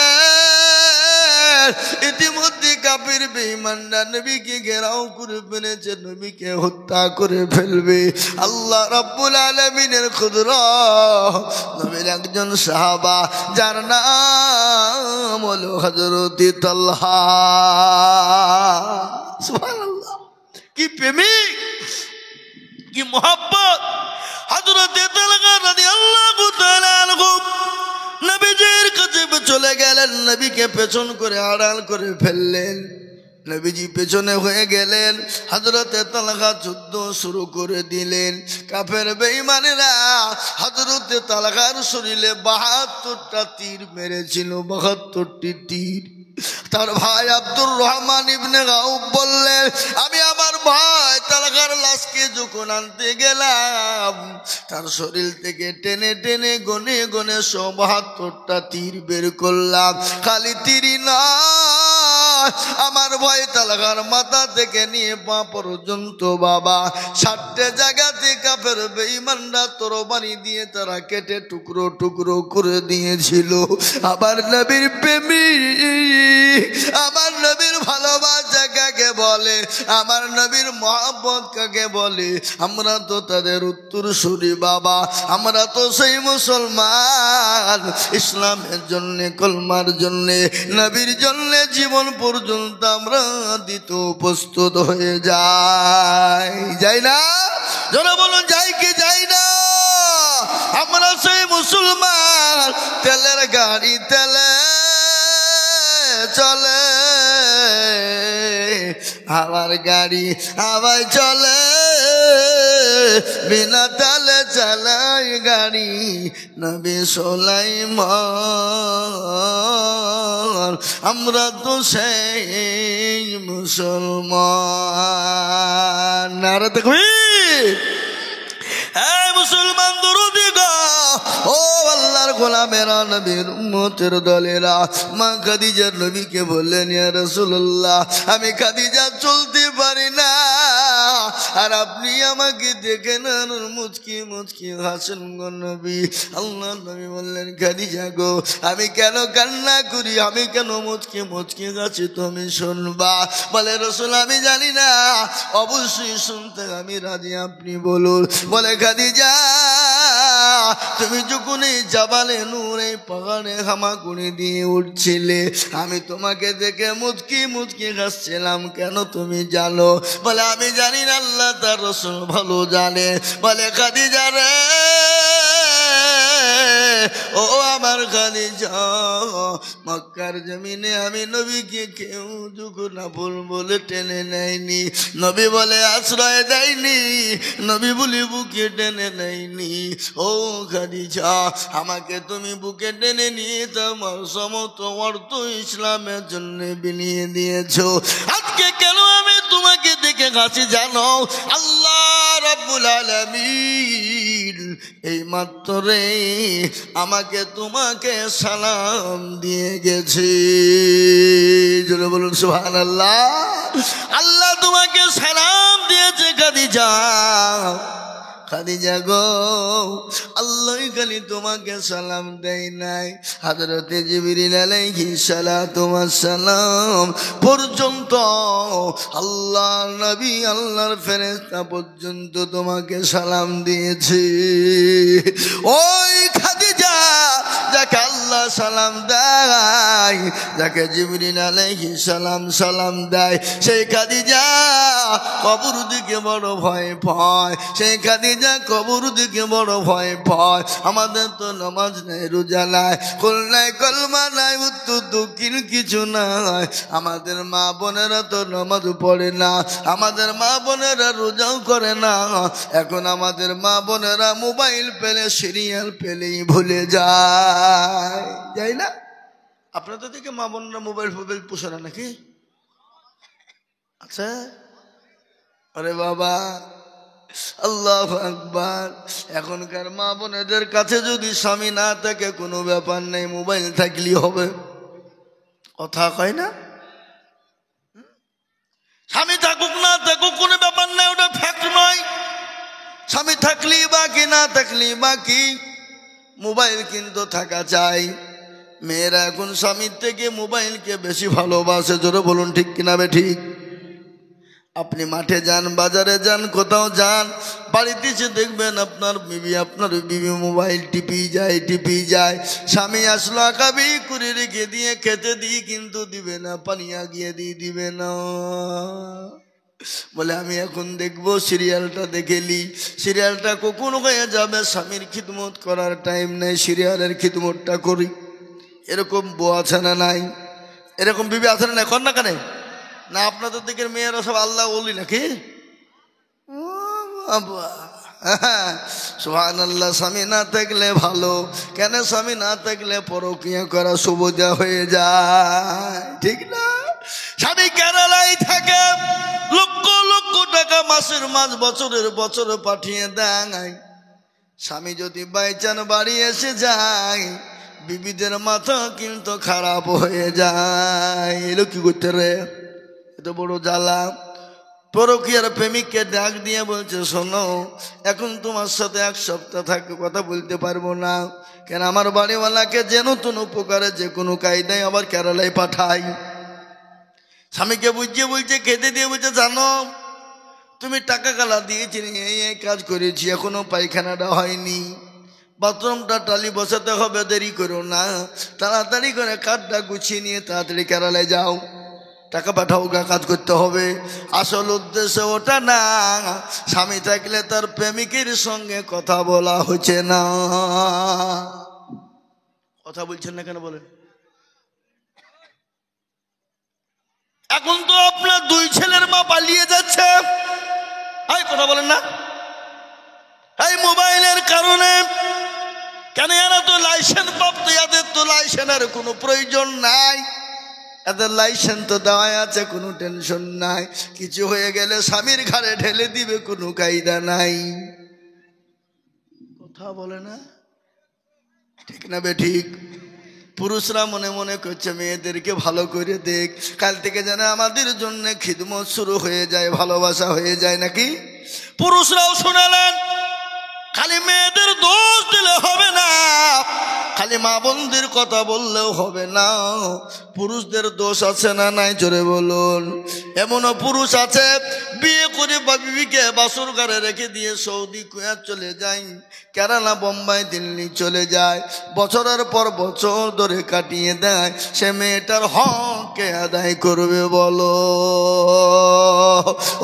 ইতিমধ্যে কাফির বেঈমানরা নবীকে ঘেরাও করে ফেলেছে, নবীকে হত্যা করে ফেলবে। আল্লাহ রাব্বুল আলামিনের কুদরত, নবীর একজন সাহাবা যার নাম হলো হযরত তালহা। সুবহানাল্লাহ, কি প্রেমিক, কি মোহাব্বত। হযরত তালহা রাদিয়াল্লাহু তাআলা আনহু নবীজির কাছে চলে গেলেন, নবীকে পেছন করে আড়াল করে ফেললেন। নবীজি পেছনে হয়ে গেলেন, হযরতে তালহা যুদ্ধ শুরু করে দিলেন। কাফের বেঈমানেরা হযরতে তালহার শরীরে ৭২টা তীর মেরেছিল, ৭২টি তীর। তার ভাই আব্দুর রহমান ইবনে গাউফ বললেন, আমি আমার ভাই তালহার লাশকে যখন আনতে গেলাম, তার শরীর থেকে টেনে টেনে গনে গনে ৭২টা তীর বের করলাম। খালি তীরই না, আমার ভাই তালহার মাথা থেকে নিয়ে পা পর্যন্ত বাবা ৬০টে জায়গাতে কাফের বেঈমানরা তরবারি দিয়ে তারা কেটে টুকরো টুকরো করে দিয়েছিল। আবার নবীর প্রেমিক, আমার নবীর ভালোবাসা কাকে বলে, আমার নবীর মহব্বত কাকে বলে? আমরা তো তাদের উত্তরসূরি বাবা, আমরা তো সেই মুসলমান। ইসলামের জন্য, কলমার জন্য, নবীর জন্য জীবন পর্যন্ত আমরা দিতে প্রস্তুত হয়ে যাই, যাই না? যারা বলুন যাই কি যাই না? আমরা সেই মুসলমান। তেলের গাড়ি তেলে চলে, আমার গাড়ি হাওয়ায় চলে, বিনা তেলে চালাই গাড়ি নবী সুলাইমান। আমরা তো সেই মুসলমান। নারে তাকবীর। এই মুসলমান দরুদি গো, ও আল্লাহর গোলামেরা, নবীর উম্মতের দলেরা, মা খাদিজার নবীকে বললেন, ইয়া রাসূলুল্লাহ, আমি খাদিজা চলতে পারি না, আর আপনি আমাকে দেখেন আর মুচকি মুচকি হাসেন গো নবী। আল্লাহ নবী বললেন খাদিজা গো আমি কেন কান্না করি, আমি কেন মুচকি মুচকি হাসি তুমি শুনবা? বলে রাসূল আমি জানি না, অবশ্যই শুনতে আমি রাজি, আপনি বলুন। বলে খাদিজা তুমি যখন এই জাবালে নূর এই পাহাড়ে হামাগুড়ি দিয়ে উঠছিলে আমি তোমাকে দেখে মুচকি মুচকি হাসছিলাম, কেন তুমি জানো? বলে আমি জানি না, আল্লাহ তার রাসূল ভালো জানে। বলে খাদিজা রে ও আমার খাদিজা, মক্কার জমিনে আমি নবীকে কেউ যখন আপন বলে টেনে নেয়নি, নবী বলে আশ্রয় দেয়নি, নবী বলে বুকে টেনে নেয়নি। ও খাদিজা আমাকে তুমি বুকে টেনে নিয়ে তোমার সমস্ত অর্থ ইসলামের জন্য বিলিয়ে দিয়েছো। আজকে কেন আমি তোমাকে দেখে কাছে জানো? আল্লাহ রাব্বুল আলামিন এই মাত্র রে আমাকে তোমাকে সালাম দিয়ে গেছে। জোরে বলুন সুবহানাল্লাহ। আল্লাহ তোমাকে সালাম দিয়েছে খাদিজা। খাদিজা গো আল্লাহ খালি তোমাকে সালাম দেয় নাই, হযরতে জিবরিল আলাইহিস সালাতু ওয়াস সালাম পর্যন্ত আল্লাহ নবী আল্লাহর ফেরেশতা পর্যন্ত তোমাকে সালাম দিয়েছে। ওই খাদিজা যাকে আল্লাহ সালাম দেয়, যাকে জিবরিল আলাইহিস সালাম দেয়, সেই খাদিজা কবর দিকে বড় ভয় পায়, সেই খাদিজা কবর দিকে বড় ভয় পায়। আমাদের তো নামাজ নাই, রোজা নাই, কুল নাই, কলমা নাই, উত্তর দক্ষিণ কিছু নাই। আমাদের মা বোনেরা তো নামাজ পড়ে না, আমাদের মা বোনেরা রোজাও করে না। এখন আমাদের মা বোনেরা মোবাইল পেলে সিরিয়াল পেলেই ভুলে যায়, যাই না? আপনাদের দিকে মা বোনেরা মোবাইল ফোবাইল পোষে না নাকি? আচ্ছা আরে বাবা আল্লাহু আকবার। এখনকার মা বোনেদের কাছে যদি স্বামী না থাকে কোনো ব্যাপার নেই, মোবাইল থাকলেই হবে। কথা কয় না? স্বামী থাকুক না থাকুক কোনো ব্যাপার নাই, ওটা ফ্যাক্ট নয়। স্বামী থাকলেই বাকি, না থাকলেই বাকি, মোবাইল কিন্তু থাকা চাই। মেয়েরা এখন স্বামীর থেকে মোবাইলকে বেশি ভালোবাসে। জোরে বলুন ঠিক কিনা বে ঠিক? আপনি মাঠে যান, বাজারে যান, কোথাও যান, বাড়িতে এসে দেখবেন আপনার বিবি মোবাইল টিপি যায়। স্বামী আসলো আকাবি করে রেখে দিয়ে খেতে দিয়ে কিন্তু দিবে না, পানি আগিয়ে দিয়ে দিবে না। বলে আমি এখন দেখবো সিরিয়ালটা দেখেলি, সিরিয়ালটা কখন হয়ে যাবে, স্বামীর খিদমত করার টাইম নেই, সিরিয়ালের খিদমতটা করি। এরকম বউ আছে না নাই? এরকম বিবি আছে না নাই? কর না কেন? না আপনাদের দিকে মেয়েরা সব আল্লাহ ওলি নাকি? সুবহানাল্লাহ। স্বামী না থাকলে ভালো, কেন স্বামী না থাকলে পরকীয়া করা সুবিধা হয়ে যায়, ঠিক না? স্বামী কেরালাই থাকে, লক্ষ লক্ষ টাকা মাসের মাস বছরের বছর পাঠিয়ে দেয়। স্বামী যদি বাইচান বাড়ি এসে যায়, বিবিদের মাথা কিন্তু খারাপ হয়ে যায়। এলো কি করতে রে, এত বড় জ্বালা। পরকীয়ার প্রেমিককে ডাক দিয়ে বলছে শোনো, এখন তোমার সাথে 1 সপ্তাহ থাকে কথা বলতে পারবো না, কেন আমার বাড়িওয়ালাকে যে নতুন উপকারে যে কোনো কায়দায় আবার কেরালায় পাঠাই। স্বামীকে বুঝিয়ে বলছে, খেতে দিয়ে বলছে জানো তুমি টাকা কালা দিয়েছি, এই কাজ করেছি, এখনো পায়খানাটা হয়নি, বাথরুমটা টালি বসাতে হবে, দেরি করো না, তাড়াতাড়ি করে কাঠটা গুছিয়ে নিয়ে তাড়াতাড়ি কেরালায় যাও, টাকা পাঠাও, কাজ করতে হবে। আসল উদ্দেশ্য ওটা না, স্বামী থাকলে তার প্রেমিকের সঙ্গে কথা বলা হচ্ছে না। কথা বলছেন না কেন বলেন? এখন তো আপনার 2 ছেলের মা পালিয়ে যাচ্ছে, এই কথা বলেন না, এই মোবাইলের কারণে। কেন? এরা তো লাইসেন্স প্রাপ্ত, এদের তো লাইসেন্সের কোনো প্রয়োজন নাই, এদের লাইসেন্স তো দেওয়া আছে, কোনো টেনশন নাই। কিছু হয়ে গেলে স্বামীর ঘাড়ে ঢেলে দিবে, কোনো কায়দা নাই। কথা বলে না, ঠিক না বে ঠিক? পুরুষরা মনে মনে করছে মেয়েদেরকে ভালো করে দেখ, কাল থেকে যেন আমাদের জন্য খিদমত শুরু হয়ে যায়, ভালোবাসা হয়ে যায় নাকি। পুরুষরাও শোনালেন, খালি মেয়েদের দোষ দিলে হবে না, খালি মা বোনদের কথা বললেও হবে না, পুরুষদের দোষ আছে না নাই জোরে বলুন। এমনও পুরুষ আছে বিয়ে করে বিবিকে বাসর ঘরে রেখে দিয়ে সৌদি কুয়েত চলে যায়, কেরালা বোম্বাই দিল্লি চলে যায়, বছরের পর বছর ধরে কাটিয়ে দেয়, সে মেয়েটার হককে আদায় করবে বলো?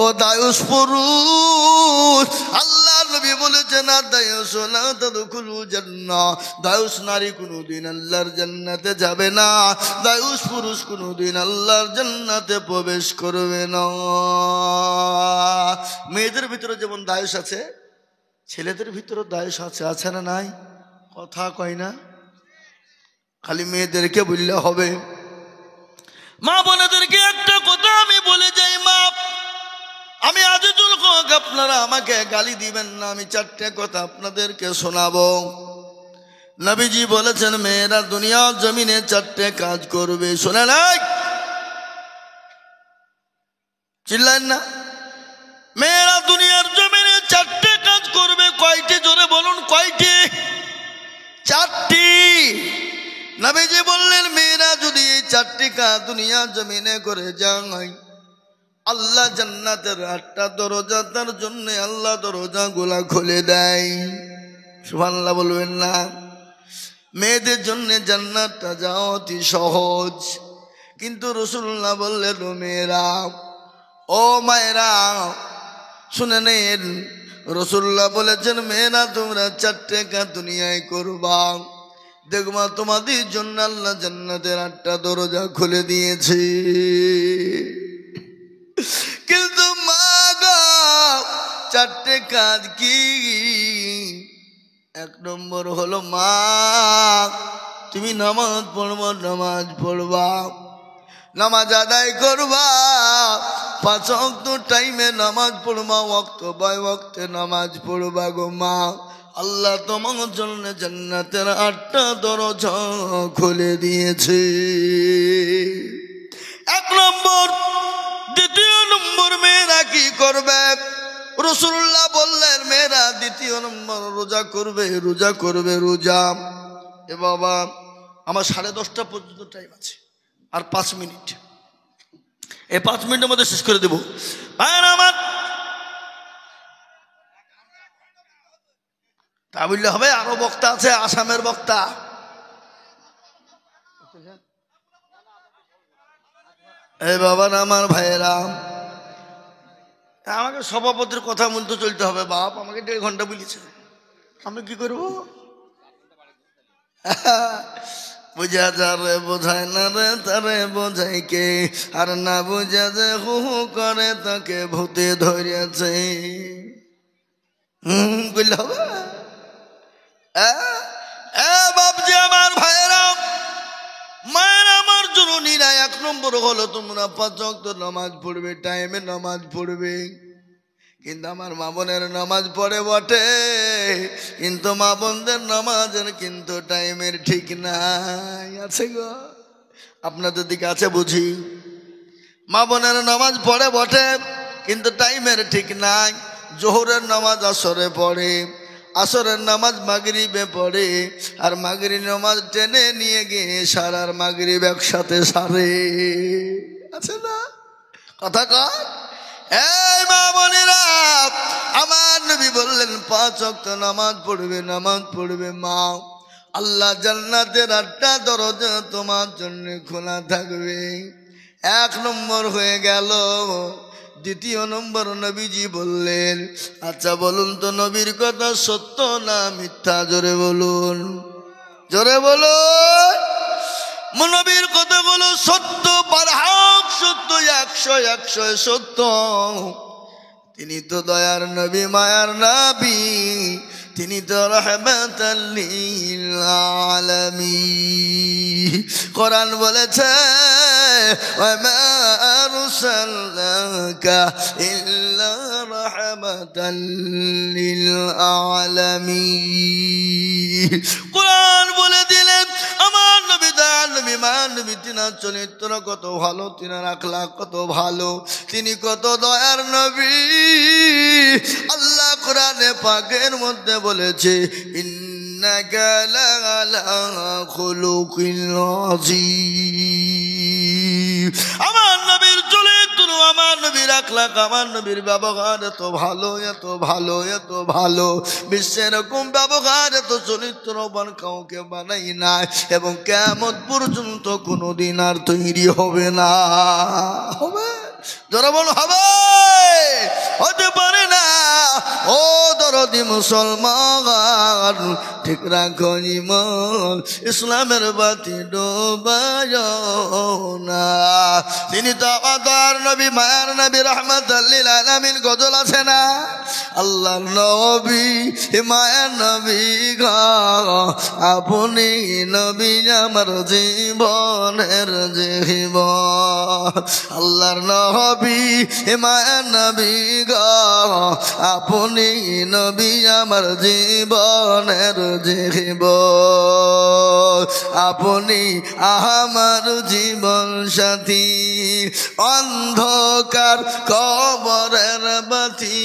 ও দায়ুস পুরুষ, আল্লাহ নবী বলেছেন আর দায়ুস লা তাদখুলু জান্নাহ, দায়ুস নারী কোনোদিন আল্লাহর জান্নাতে যাবে না, দায়ুস পুরুষ কোনোদিন আল্লাহর জান্নাতে প্রবেশ করবে না। মেয়েদের ভিতরে যেমন দায়ুস আছে, ছেলেদের ভিতরে দায়ুস আছে, আছে না নাই? কথা কয় না, খালি মেয়েদেরকে বললে হবে। মা বোনেদেরকে একটা কথা আমি বলে যাই, মা আমি আজিজুল হক, আপনারা আমাকে গালি দিবেন না, আমি চারটে কথা আপনাদেরকে শোনাবো। নবীজি বলেছেন মেয়েরা দুনিয়ার জমিনে চারটে কাজ করবে, শোনে নাই, চিল্লেন না। মেয়েরা দুনিয়ার জমিনে চারটে কাজ করবে, কয়টি জোরে বলুন, কয়টি? চারটি। নবীজি বললেন মেয়েরা যদি এই চারটি কাজ দুনিয়ার জমিনে করে যায়, আল্লাহ জান্নাতের 8টা দরজা তার জন্য আল্লাহ দরজা গুলা খুলে দেয়। সুবহানাল্লাহ বলবেন না? মেয়েদের জন্য জান্নাতটা যাওয়া অতি সহজ, কিন্তু রাসূলুল্লাহ বললেন মেয়েরা, ও মায়েরা শুনে নেন, রাসূলুল্লাহ বলেছেন মেয়েরা তোমরা চারটে কাজ দুনিয়ায় করবা, দেখবা তোমাদের জন্য আল্লাহ জান্নাতের 8টা দরজা খুলে দিয়েছে। কিন্তু মা গো, চারটে কাজ কি? 1 নম্বর হলো মা, তুমি নামাজ পড়বা, নামাজ পড়বা, নামাজ আদায় করবা, 5 ওয়াক্ত টাইমে নামাজ পড়বা, ওয়াক্ত বাই ওয়াক্তে নামাজ পড়বা গো মা, আল্লাহ তোমার জন্য জান্নাতের 8টা দরজা খুলে দিয়েছে। 1 নম্বর। দ্বিতীয় নম্বর মেয়েরা কি করবে? রাসূলুল্লাহ বললেন মেয়েরা দ্বিতীয় নম্বর রোজা করবে, রোজা করবে, রোজা। এ বাবা, আমার 10:30 পর্যন্ত টাইম আছে, আর 5 মিনিট, এই 5 মিনিটের মধ্যে শেষ করে দেব। আমার তা বললে হবে, আরো বক্তা আছে, আসামের বক্তা। এই বাবা না আমার ভাইয়েরা, আমাকে সভাপতির কথা মতো চলতে হবে। বাপ আমাকে 1.5 ঘন্টা বলেছে, আমি কি করব? বুঝা যারে বোঝায় না রে তারে বোঝাই কে, আর না বুঝা যে হু হু করে তাকে ভূতে ধরেছে। বললে হবে? বাপজি আমার ভাইয়েরা, মায়ের আমার জননীরা, 1 নম্বর হলো তোমরা 5 ওয়াক্ত নামাজ পড়বে, টাইমে নামাজ পড়বে। কিন্তু আমার মা বোনের নামাজ পড়ে বটে, কিন্তু মা বোনদের নামাজের কিন্তু টাইমের ঠিক নাই। আছে গো, আপনাদের দিকে আছে বুঝি? মা বোনের নামাজ পড়ে বটে, কিন্তু টাইমের ঠিক নাই। জোহরের নামাজ আসরে পড়ে, আসরের নামাজ মাগরিবে পড়ে, আর মাগরিব নামাজ টেনে নিয়ে গিয়ে সারার মাগরিব একসাথে সারে। আছে না কথা কয়? এই মা বোনেরা, আমার নবী বললেন 5 ওয়াক্ত নামাজ পড়বে, নামাজ পড়বে মা, আল্লাহ জান্নাতের 8টা দরজা তোমার জন্য খোলা থাকবে। 1 নম্বর হয়ে গেল। দ্বিতীয় নম্বর নবীজি বললেন, আচ্ছা বলুন তো নবীর কথা সত্য না মিথ্যা? জোরে বলুন, জোরে বলুন। নবীর কথা বলো সত্য, বারহাক সত্য, 100 সত্য। তিনি তো দয়ার নবী, মায়ার নবী, তিনি তো রাহমাতাল লিল আলামিন। কোরআন বলেছে ওয়া মা আরসালনাকা ইল্লা রাহমাতাল লিল আলামিন। কোরআন বলে দিলেন আমার নবী দয়াল নবী মায়ার নবী, তিনার চরিত্র কত ভালো, তিনার আখলাক কত ভালো, তিনি কত দয়ার নবী। আল্লাহ কোরআনে পাকের মধ্যে বলেছে, ইন্নাকা লাআলা খুলুকিন আযীম। আমার নবীর চরিত্র, আমার নবীর আখলাক, আমার নবীর ব্যবহার এত ভালো, এত ভালো, এত ভালো, বিশ্বের এরকম ব্যবহার, এত চরিত্রবান কাউকে বানাই না, এবং কিয়ামত পর্যন্ত কোনোদিন আর তৈরি হবে না। হবে? যারা বল হবে, হতে পারে না। ও দরদি মুসলমান, ঠিক রাখো ঈমান, ইসলামের বাতি ডোবায় না। তিনি তো আমাদের নবী, মায়ার নবী, রাহমাতাল লিল আলামিন। গজল আছে না, আল্লাহর নবী মায়ার নবী গো, আপনি নবী আমার জীবনের জীবন। আল্লাহর নবী মায়ার নবী গো, আপনি নবী আমার জীবনের জীবন। আপনি আমার জীবন সাথী, অন্ধকার কবরের বাতি,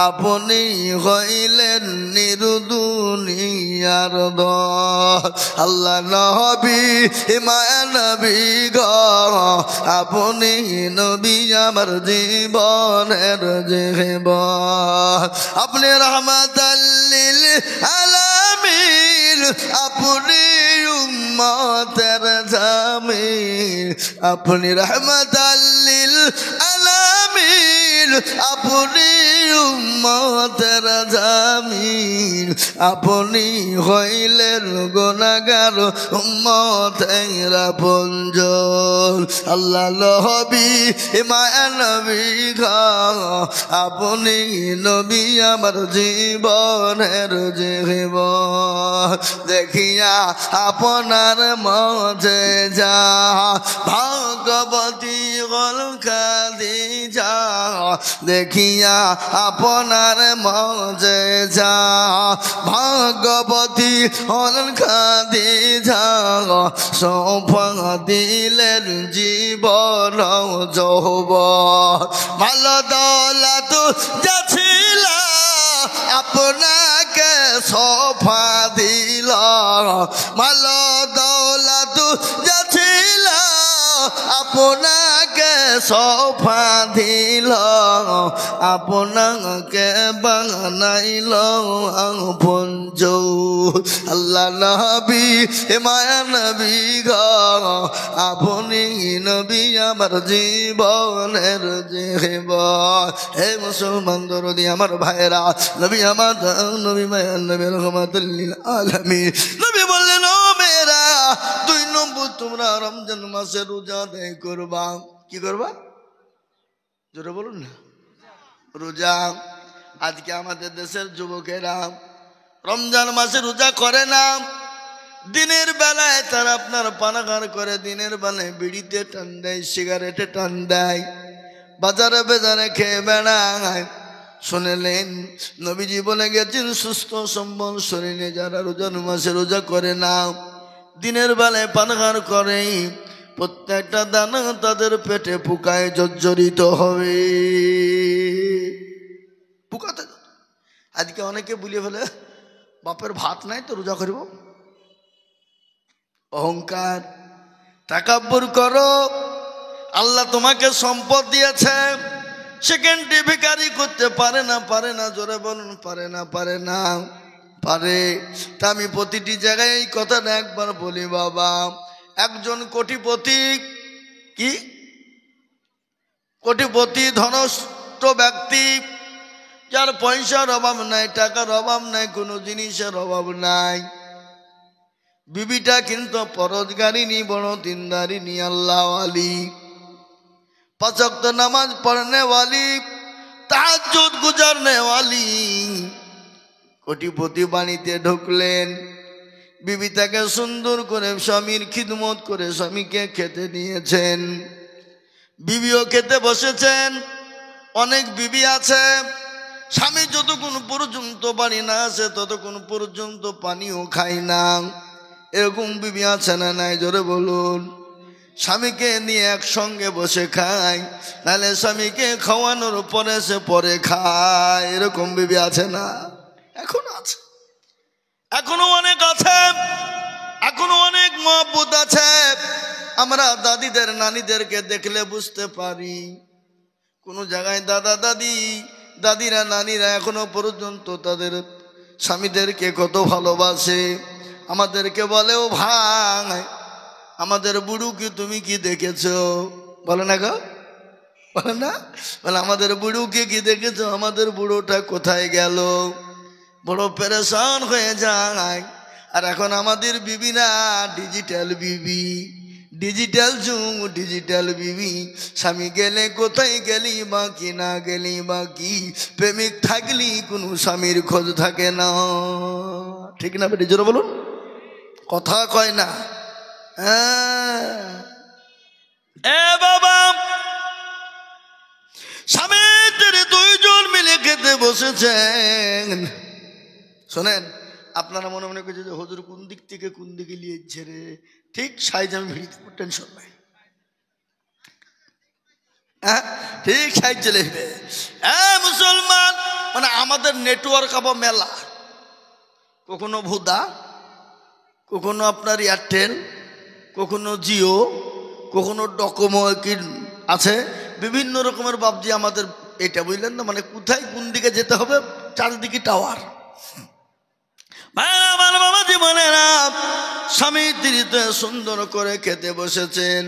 আপনি হইলেন নির্দুনিয়ার দল। আল্লাহ নবী মায়া নবী গো, আপনি নবী আমার জীবনের জীবন। আপনি রাহমাতাল লিল আলামিন, আপনি উম্মতের জামিল। আপনি রাহমাতাল লিল আলামিন, আপনি উম্মতের জামিল। আপনি হইলেন গুনাহগার উম্মতের আপনজন। আল্লাহ নবী মায়া নবী গো, আপনি নবী আমার জীবনের জীবন। দেখিয়া আপনার মুজিজা, ভগবতী গল খাদিজা, দেখিয়া আপনার মুজিজা, ভগবতী গল খাদিজা, সৌফা দিলেন জীবন যৌবন। ভালো দৌলত যা ছিল আপনাকে সৌফা দিল, ভালো দৌলত যা ছিল আপনাকে সৌফা দিল, আপনাকে বানাইল আপনজন। আল্লাহ নবী মায়া নবী গো, আপনি নবী আমার জীবনের জীবন। হে মুসলমান দরদি আমার ভাইরা, নবী আমার নবী মায়া নবী রাহমাতুল লিল আলামিন, নবী বললেন, ও মেয়েরা, 2 নম্বর তোমরা রমজান মাসে রোজা আদায় করবা। কি করবা? জোরে বলুন না। রোজা। আজকে আমাদের দেশের যুবকেরা রমজান মাসে রোজা করে না। দিনের বেলায় তারা আপনার পানাগার করে, দিনের বেলায় বিড়িতে টান দেয়, সিগারেটে টান দেয়, বাজারে বেজারে খেয়ে বেড়ায়। শুনলেন নবীজি বলে গেছেন, সুস্থ সম্বল শরীরে যারা রোজার মাসে রোজা করে না, দিনের বেলায় পানাগার করে, প্রত্যেকটা দানা তাদের পেটে পোকায় জর্জরিত হবে। পোকাতে আজকে অনেকে বলে ফেলে, বাপের ভাত নাই তো রোজা করব। অহংকার, তাকাব্বুর করো। আল্লাহ তোমাকে সম্পদ দিয়েছে, সেকেন্ডে ভিখারি করতে পারে না, পারে না, জোরে বলুন, পারে না, পারে না, পারে। তা আমি প্রতিটি জায়গায় এই কথাটা একবার বলি, বাবা, একজন কোটিপতি, কি কোটিপতি ধনস্থ ব্যক্তি, যার পয়সার অভাব নাই, টাকার অভাব নাই, কোনো জিনিসের অভাব নাই, বিবিটা কিন্তু পরোজগারিনী, বড় দিনদারিনী, আল্লাহওয়ালি, 5 ওয়াক্ত নামাজ পড়নে ওয়ালি, তাহাজ্জুদ গুজারনে ওয়ালি। কোটিপতি বাড়িতে ঢুকলেন, বিবি তাকে সুন্দর করে স্বামীর খিদমত করে স্বামীকে খেতে দিয়েছেন, বিবিও খেতে বসেছেন। অনেক বিবি আছে, স্বামী যতক্ষণ পর্যন্ত বাড়ি না আসে ততক্ষণ পর্যন্ত পানিও খায় না। এরকম বিবি আছে না নাই? জোরে বলুন। স্বামীকে নিয়ে একসঙ্গে বসে খায়, নাহলে স্বামীকে খাওয়ানোর পরে সে পরে খায়, এরকম বিবি আছে না? এখনো আছে, এখনো অনেক আছে, এখনো অনেক মহব্বত আছে। আমরা দাদিদের নানিদেরকে দেখলে বুঝতে পারি কোন জায়গায় দাদা দাদি, দাদিরা নানিরা এখনো পর্যন্ত তাদের স্বামীদেরকে কত ভালোবাসে। আমাদেরকে বলেও ভাই আমাদের বুড়ো কি তুমি কি দেখেছো? বলে না গো, বলে না? বলে আমাদের বুড়োকে কি দেখেছো? আমাদের বুড়োটা কোথায় গেল? বড় পেরেশান হয়ে যায়। আর এখন আমাদের বিবিরা ডিজিটাল বিবি, ডিজিটাল যুগ, ডিজিটাল বিবি। স্বামী গেলে কোথায় গেলি বাকি, না গেলি বাকি। প্রেমিক থাকলি কোনো স্বামীর খোঁজ থাকে না। ঠিক না বেটি? জোরে বলুন, কথা কয় না। এ বাবা, স্বামী দুইজন মিলে খেতে বসেছেন। শোনেন, আপনারা মনে মনে করছে যে হুজুর কোন দিক থেকে কোন দিকে লিয়েছে রে। ঠিক সাইজ আমি ভিড়, টেনশন নাই, হ্যাঁ ঠিক সাইজ চলে আসবে। মুসলমান মানে আমাদের নেটওয়ার্ক আবার মেলা, কখনো ভুদা, কখনো আপনার এয়ারটেল, কখনো জিও, কখনো ডকোমো কি আছে, বিভিন্ন রকমের বাবজি আমাদের। এটা বুঝলেন না, মানে কোথায় কোন দিকে যেতে হবে, চারদিকে টাওয়ার। আমার বাবা জীবনেরা স্বামী স্ত্রীতে সুন্দর করে খেতে বসেছেন।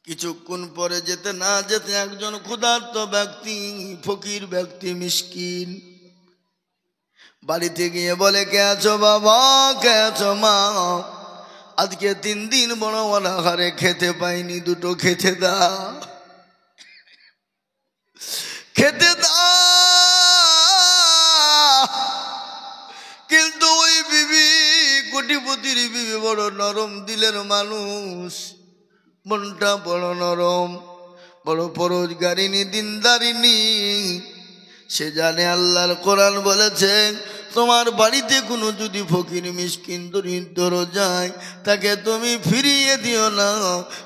কিছুক্ষণ পরে যেতে না যেতে একজন ক্ষুধার্ত ব্যক্তি, ফকির ব্যক্তি, মিসকিন বাড়িতে গিয়ে বলে, কে আছো বাবা, কে আছো মা? আজকে 3 দিন বড় অনাহারে খেতে পাইনি, দুটো খেতে দাও, খেতে দাও। কিন্তু ওই বিবি, কোটিপতির বিবি, বড় নরম দিলের মানুষ, মনটা বড় নরম, বড় পরোজগারিনী, দিনদারিনী। সে জানে আল্লাহর কোরআন বলেছে, তোমার বাড়িতে কোনো যদি ফকির মিসকিন দরিদ্র যায়, তাকে তুমি ফিরিয়ে দিও না।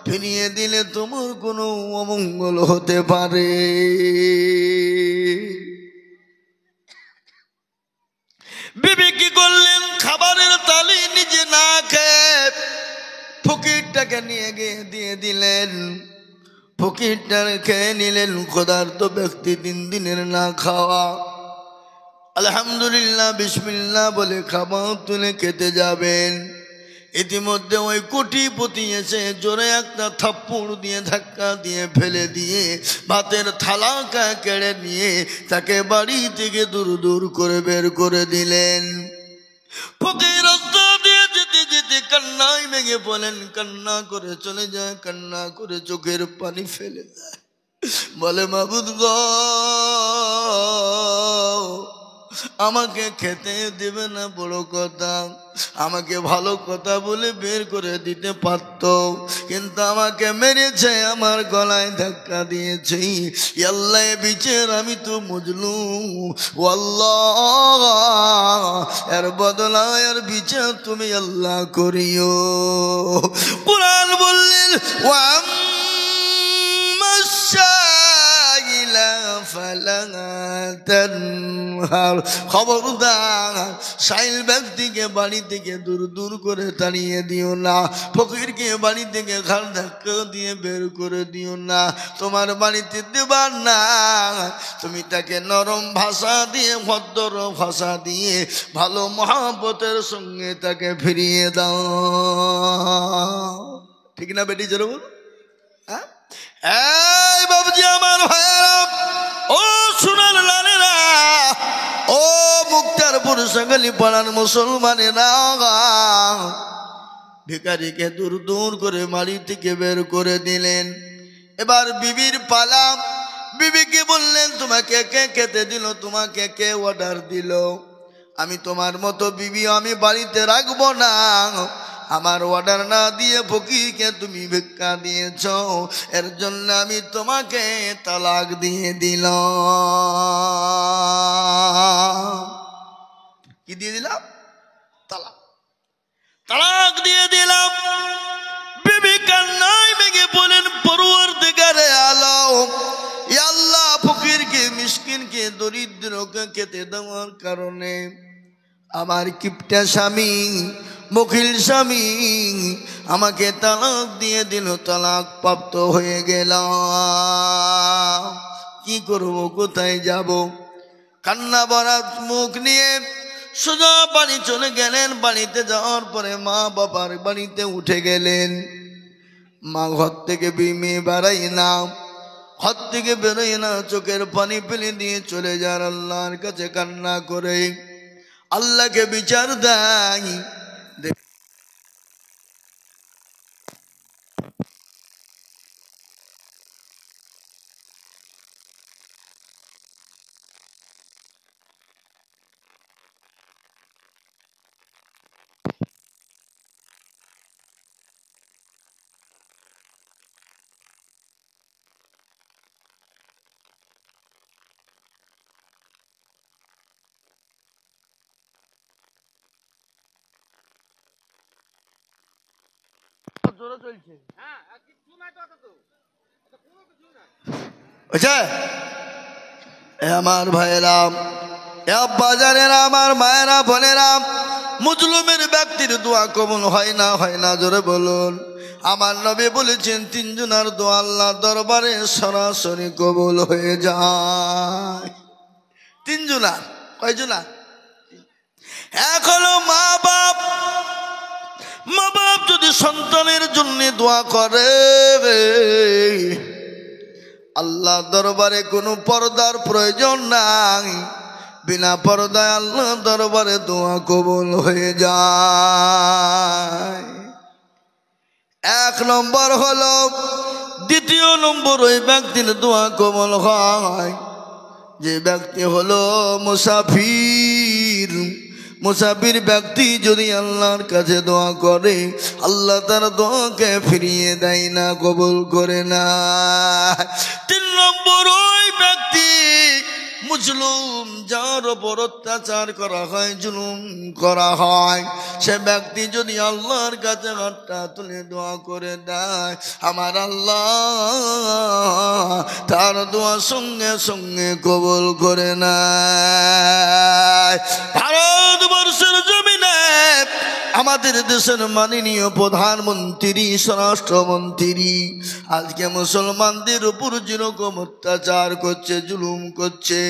ফিরিয়ে দিলে তোমার কোনো অমঙ্গল হতে পারে। বিবি কি করলেন? খাবারের তালি নিজে না খেয়ে ফকিরটাকে নিয়ে গিয়ে দিয়ে দিলেন। ফকিরটা খেয়ে নিলেন। ক্ষুধার্ত ব্যক্তি 3 দিনের না খাওয়া। আলহামদুলিল্লাহ বিসমিল্লাহ বলে খাবার তুলে খেতে যাবেন। ইতিমধ্যে ওই কোটিপতি এসে জোরে একটা থাপ্পড় দিয়ে, ধাক্কা দিয়ে, ফেলে দিয়ে ভাতের থালাটা কেড়ে নিয়ে তাকে বাড়ি থেকে দূর দূর করে বের করে দিলেন। ফকির রাস্তা দিয়ে যেতে যেতে কান্নায় ভেঙে পড়লেন, কান্না করে চলে যায়, কান্না করে চোখের পানি ফেলে যায়। বলে, মাবুদ গো, আমাকে খেতে দেবে না বড় কথা, আমাকে ভালো কথা বলে বের করে দিতে পারত, কিন্তু আমাকে মেরেছে, আমার গলায় ধাক্কা দিয়েছে। আল্লাহ বিচার, আমি তো মজলুম, আল্লাহ এর বদলা, এর বিচার তুমি আল্লাহ করিও। কুরআন বললেন, খবরদার সাইল ব্যক্তিকে বাড়ি থেকে দূর দূর করে তাড়িয়ে দিও না। ফকিরকে বাড়ি থেকে ঘাড় ধাক্কা দিয়ে বের করে দিও না। তোমার বাড়িতে দেবার না, তুমি তাকে নরম ভাষা দিয়ে, ভদ্র ভাষা দিয়ে, ভালো মহব্বতের সঙ্গে তাকে ফিরিয়ে দাও। ঠিক না বেটি? জোরে বল। এই বাবুজি আমার ভাইয়েরা, ও সোনার লালেরা, ও মুক্তারপুর সাঙ্গালি পাড়ার মুসলমানেরা, ভিখারিকে দূর দূর করে বাড়ি থেকে বের করে দিলেন। এবার বিবির পালা। বিবিকে বললেন, তোমাকে কে খেতে দিল? তোমাকে কে অর্ডার দিল? আমি তোমার মতো বিবি আমি বাড়িতে রাখবো না। আমার অর্ডার না দিয়ে ফকিরকে তুমি ভিক্ষা দিয়েছ, এর জন্য আমি তোমাকে তালাক দিয়ে দিলাম। কি দিয়ে দিলাম? তালাক। তালাক দিয়ে দিলাম। বিবি কান্নায় ভেঙে বলেন, পরওয়ারদিগারে আলম, ইয়া আল্লাহ, ফকিরকে, মিসকিনকে, দরিদ্রকে খেতে দেওয়ার কারণে আমার কিপটা স্বামী, বকিল স্বামী আমাকে তালাক দিয়ে দিল, তালাক প্রাপ্ত হয়ে গেলাম। কি করব, কোথায় যাব? কান্না ভরা মুখ নিয়ে সোজা বাড়ি চলে গেলেন। বাড়িতে যাওয়ার পরে মা বাবার বাড়িতে উঠে গেলেন। মা ঘর থেকে মেয়ে বেড়াই না, ঘর থেকে বেরোই না, চোখের পানি ফেলে দিয়ে চলে যান আল্লাহর কাছে কান্না করে। আল্লাহকে বিচার দেয়। আমার ভাইয়েরা, বাজারেরা, আমার মায়েরা, বোনেরা, মুজলুমের ব্যক্তির দোয়া কবুল হয় না, হয় না, জোরে বলুন। আমার নবী বলেছেন, তিনজনের দোয়া আল্লাহ দরবারে সরাসরি কবুল হয়ে যায়। তিনজনার, কয়জনা? এক হলো মা বাপ। মা বাপ যদি সন্তানের জন্য দোয়া করে, আল্লাহ দরবারে কোনো পর্দার প্রয়োজন নাই, বিনা পর্দায় আল্লাহ দরবারে দোয়া কবুল হয়ে যায়। এক নম্বর হলো। দ্বিতীয় নম্বর, ওই ব্যক্তির দোয়া কবুল হয় যে ব্যক্তি হলো মুসাফির। মুসাফির ব্যক্তি যদি আল্লাহর কাছে দোয়া করে, আল্লাহ তার দোয়াকে ফিরিয়ে দেয় না, কবুল করে না। তিন নম্বর, ওই ব্যক্তি মুজলুম, যার ওপর অত্যাচার করা হয়, জুলুম করা হয়, সে ব্যক্তি যদি আল্লাহর কাছে হাতটা তুলে দোয়া করে দেয়, আমার আল্লাহ তার দোয়া সঙ্গে সঙ্গে কবুল করে নেয়। ভারতবর্ষের জমিনে আমাদের দেশের মাননীয় প্রধানমন্ত্রী, স্বরাষ্ট্রমন্ত্রী আজকে মুসলমানদের উপর যেরকম অত্যাচার করছে, জুলুম করছে,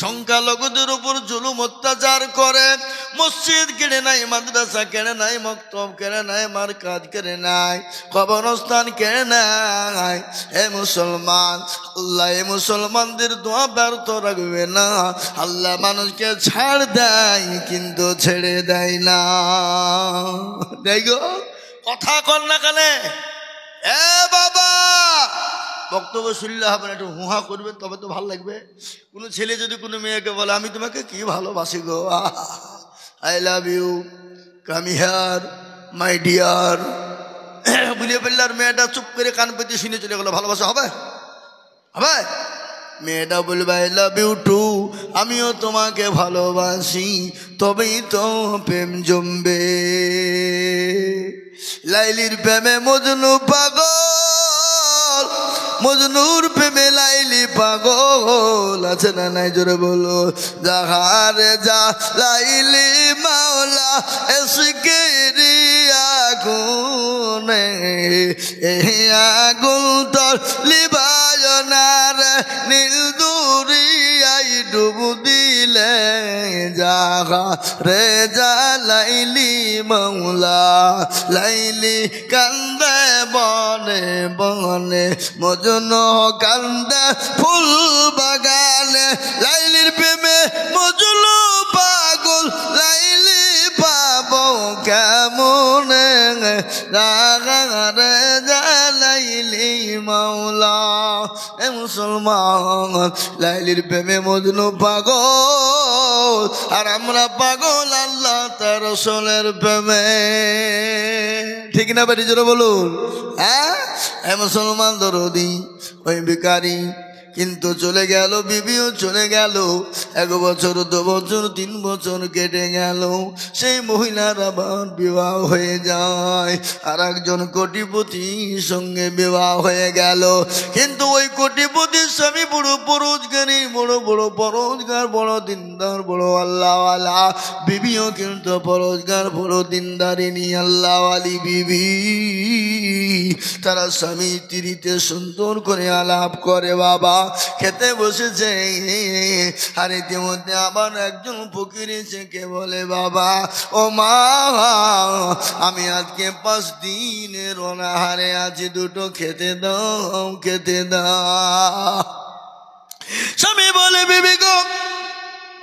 সংখ্যালঘুদের উপর জুলুম অত্যাচার করে, মসজিদ কেড়ে নাই, মাদ্রাসা কেড়ে নাই, মক্তব কেড়ে নাই, মারকাজ কেড়ে নাই, কবরস্থান কেড়ে নাই। হে মুসলমান, আল্লাহ এ মুসলমানদের দোয়া ব্যর্থ রাখবে না। আল্লাহ মানুষকে ছাড় দেয় কিন্তু ছেড়ে দেয় না। দেখো কথা কর না কানে। এ বাবা, বক্তব্য শুনলে হবে না, একটু হুহা করবে, তবে তো ভালো লাগবে। কোনো ছেলে যদি কোনো মেয়েকে বলে, আমি তোমাকে কি ভালোবাসি গো, I love you, come here my dear, বুঝিয়ে ফেললে, আর মেয়েটা চুপ করে কান পেতে শুনে চলে গেলো, ভালোবাসা হবে? হবে? মেয়েটা বলবে আই লাভ ইউ টু, আমিও তোমাকে ভালোবাসি, তবেই তো প্রেম জমবে। লাইলির প্রেমে মজনু পাগল, মজনুর প্রেমে লাইলি পাগল, আছে না নাই, জোরে বলো। যাহারে যা লাইলি মাওলা এসকেরি আগুনে, এই আগুন তোর লিবায়নার নীল দুরিয়াই ডুব দিলে, যাহারে যা লাইলি মাওলা লাইলি কান্দে বনে বনে, মজনু কান্দে ফুল বাগানে, লাইলির প্রেমে মজনু পাগল, লাইলি পাবো কেমনে, যাহারে যা লাইলি মাওলা। এ মুসলমান, লাইলির প্রেমে মজনু পাগল, আর আমরা পাগল আল্লাহ তার রাসূলের প্রেমে। ঠিক না বাড়ি, জোরে বলুন। হ্যাঁ, এ মুসলমান দরদি, ওই ভিখারি কিন্তু চলে গেল, বিবিও চলে গেল। 1 বছর 2 বছর 3 বছর কেটে গেল, সেই মহিলার আবার বিবাহ হয়ে যায়, আর একজন কোটিপতির সঙ্গে বিবাহ হয়ে গেল। কিন্তু ওই কোটিপতির স্বামী বড় পরোজগারী, বড় বড় পরোজগার, বড় দিনদার, বড় আল্লাহওয়ালা। বিবিও কিন্তু পরোজগার, বড় দিনদারিনী, আল্লাহওয়ালি বিবি। তারা স্বামী স্ত্রীতে সুন্দর করে আলাপ করে, বাবা খেতে বসেছে। আর ইতিমধ্যে আবার একজন ফকির এসে কে বলে, বাবা ও মা, আমি আজকে 5 দিনের অনাহারে আছি, দুটো খেতে দাও, খেতে দাও। স্বামী বলে, বিবি গো,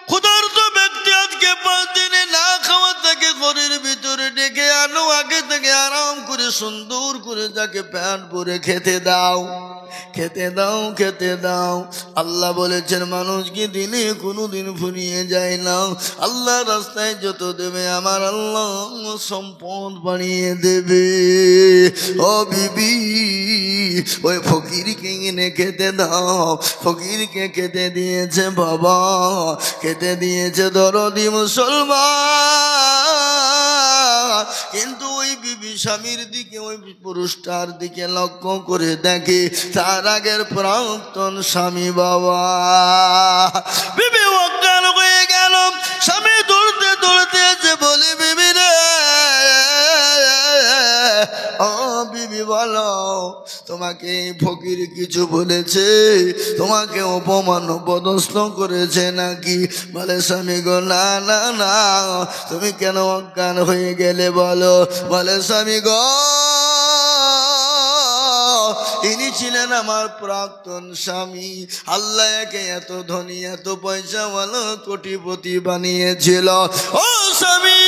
ক্ষুধার্ত ব্যক্তি আজকে 5 দিনে না খাওয়া তাকে ঘরের ভিতরে ডেকে আনো, আগে থেকে আরাম করে সুন্দর করে তাকে প্যান্ট পরে খেতে দাও, খেতে দাও, খেতে দাও। আল্লাহ বলেছেন মানুষকে দিলে কোনোদিন ফুরিয়ে যায় না। আল্লাহ রাস্তায় যত দেবে আমার আল্লাহ সম্পদ বাড়িয়ে দেবে। ও বিবি, ওই ফকিরকে এনে খেতে দাও। ফকিরকে খেতে দিয়েছে বাবা, খেতে দিয়েছে দরদি মুসলমান। কিন্তু ওই বিবি স্বামীর দিকে, ওই পুরুষটার দিকে লক্ষ্য করে দেখে তার আগের প্রাক্তন স্বামী। বাবা, বিবি অজ্ঞান হয়ে গেল। স্বামী দৌড়তে দৌড়তে এসে বলে, বিবি রে, ও বিবি বলো, তোমাকে ফকির কিছু বলেছে? তোমাকে অপমান অপদস্থ করেছে নাকি? বলে, স্বামী গো, না না না, তুমি কেন অজ্ঞান হয়ে গেলে বলো? বলে, স্বামী গো, ইনি ছিলেন আমার প্রাক্তন স্বামী। আল্লাহ একে এত ধনী, এত পয়সাওয়ালা, কোটিপতি বানিয়েছিল। ও স্বামী,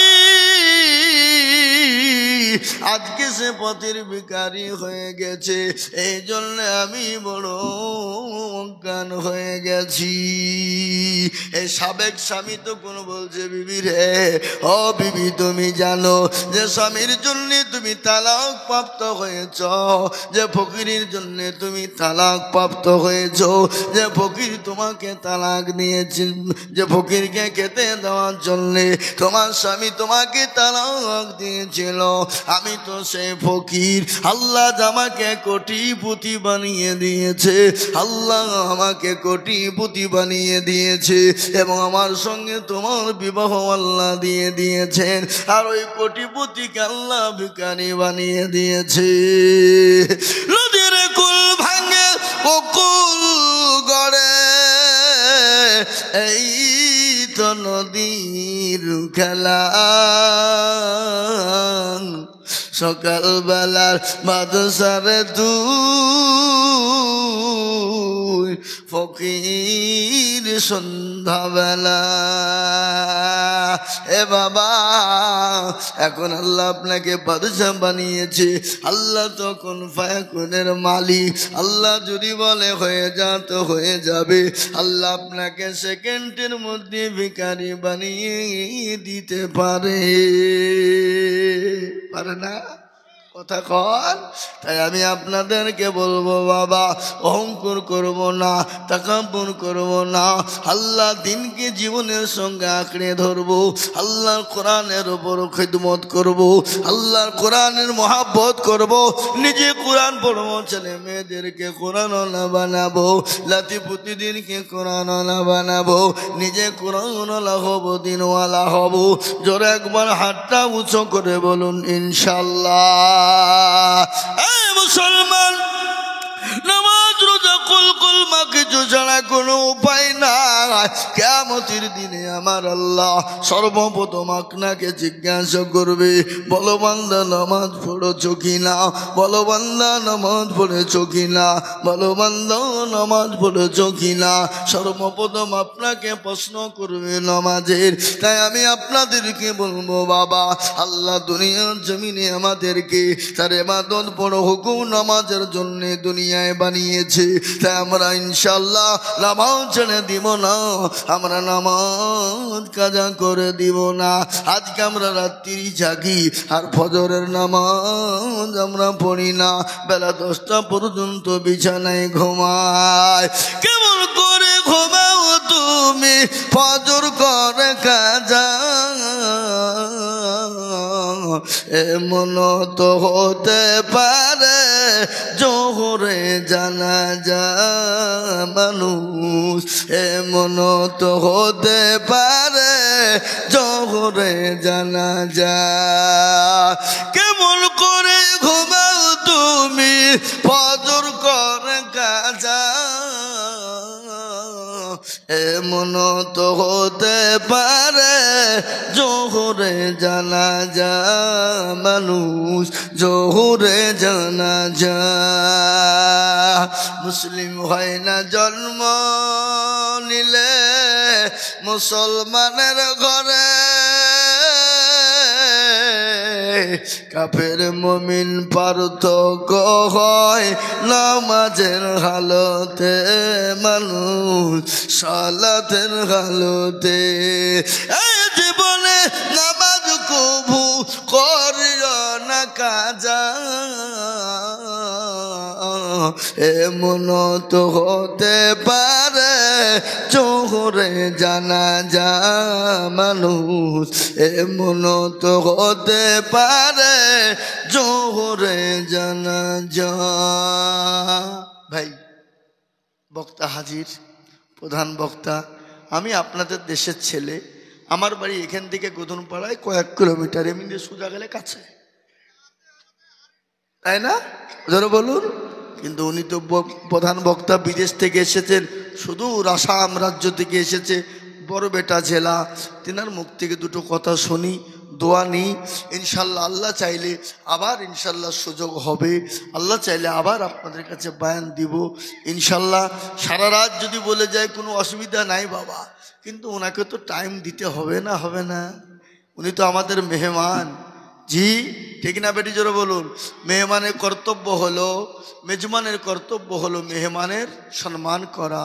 আজকে সে পথের ভিখারি হয়ে গেছে, এই জন্য আমি বড় অজ্ঞান হয়ে গেছি। এই সাবেক স্বামী তখন বলছে, বিবি রে, ও বিবি, তুমি জানো যে স্বামীর জন্য তুমি তালাক প্রাপ্ত হয়েছ, যে ফকিরের জন্য তুমি তালাক প্রাপ্ত হয়েছ, যে ফকির তোমাকে তালাক দিয়েছে, যে ফকিরকে খেতে দেওয়ার জন্য তোমার স্বামী তোমাকে তালাক দিয়েছিল। আমি তো সেই ফকির। আল্লাহ আমাকে কোটিপতি বানিয়ে দিয়েছে, আল্লাহ আমাকে কোটিপতি বানিয়ে দিয়েছে, এবং আমার সঙ্গে তোমার বিবাহ আল্লাহ দিয়ে দিয়েছেন। আর ওই কোটিপতিকে আল্লাহ ভিখারি বানিয়ে দিয়েছে। নদীর কুল ভাঙে কুল গড়ে, এই তো নদীর খেলা। সকালবেলার বাদশারে তুই, ফকির সন্ধ্যাবেলা। এ বাবা, এখন আল্লাহ আপনাকে বাদশা বানিয়েছে। আল্লাহ তখন ফায়াকুনের মালিক। আল্লাহ যদি বলে হয়ে যা তো হয়ে যাবে। আল্লাহ আপনাকে সেকেন্ডের মধ্যে ভিখারি বানিয়ে দিতে পারে, পারে না? কথা কন। তাই আমি আপনাদেরকে বলবো, বাবা অহংকার করব না, তাকাব্বুর করব না। আল্লাহ দিনকে জীবনের সঙ্গে আঁকড়ে ধরবো, আল্লাহর কোরআনের উপর খিদমত করব, আল্লাহর কোরআনের মহাব্বত করব, নিজে কোরআন পড়বো, ছেলে মেয়েদেরকে কোরআনওয়ালা বানাবো, লাতি প্রতিদিনকে কোরআনওয়ালা বানাবো, নিজে কোরআনওয়ালা হব, দিনওয়ালা হব। জোরে একবার হাতটা উঁচু করে বলুন ইনশাআল্লাহ। মুসলমান, নামাজ রোজা কলমা কিছু ছাড়া কোনো উপায় নাই। কিয়ামতের দিনে আমার আল্লাহ সর্বপ্রথম আপনাকে জিজ্ঞাসা করবে, বলো বান্দা নামাজ পড়েছো কিনা, বলো বান্দা নামাজ পড়েছো কিনা, বলো বান্দা নামাজ পড়েছো কিনা। সর্বপ্রথম আপনাকে প্রশ্ন করবে নামাজের। তাই আমি আপনাদেরকে বলবো, বাবা আল্লাহ দুনিয়ার জমিনে আমাদেরকে তার ইবাদত বড় হুকুম নামাজের জন্য দুনিয়ায় বানিয়েছে। তাই আমরা ইনশাআল্লাহ নামাজ ছেড়ে দিব না, আমরা নামাজ কাজা করে দিব না। আজকে আমরা রাত্রি জাগি আর ফজরের নামাজ আমরা পড়ি না, বেলা 10টা পর্যন্ত বিছানায় ঘুমায়। কেমন করে ঘুমাও তুমি ফজর করে কাজা? এমন তো হতে পারে জোহরে জানাজা মানুষ, এমন তো হতে পারে জোহরে জানাজা। কেমন করে ঘুমাও তুমি ফজর করে কাজা? এমন তো হতে পারে জোহরে জানাজা মানুষ, জোহরে জানাজা। মুসলিম হয় না জন্ম নিলে মুসলমানের ঘরে, কাফের মুমিন পার্থক্য হয় নামাজের হালতে, মানুষ সালাতের হালতে। এই জীবনে নামাজ কবু করিও না কাজা, এমন তো হতে পারে জোহরে জানাজা মানুষ, এমন তো হতে পারে জোহরে জানাজা। ভাই বক্তা হাজির, প্রধান বক্তা, আমি আপনাদের দেশের ছেলে। আমার বাড়ি এখান থেকে গোধনপাড়ায় কয়েক কিলোমিটার, এমনি সোজা গেলে কাছে, তাই না? ধরো বলুন। কিন্তু উনি তো প্রধান বক্তা, বিদেশ থেকে এসেছেন, সুদূর আসাম রাজ্য থেকে এসেছে, বড়বেটা জেলা। তিনার মুখ থেকে দুটো কথা শুনি, দোয়া নিই। ইনশাল্লাহ আল্লাহ চাইলে আবার ইনশাল্লাহ সুযোগ হবে, আল্লাহ চাইলে আবার আপনাদের কাছে বয়ান দিব ইনশাল্লাহ। সারা রাত যদি বলে যায় কোনো অসুবিধা নাই বাবা, কিন্তু ওনাকে তো টাইম দিতে হবে না, হবে না? উনি তো আমাদের মেহমান। জি ঠিক না বেটি, জোরে বলুন। মেহমানের কর্তব্য হলো, মেজবানের কর্তব্য হলো মেহমানের সম্মান করা,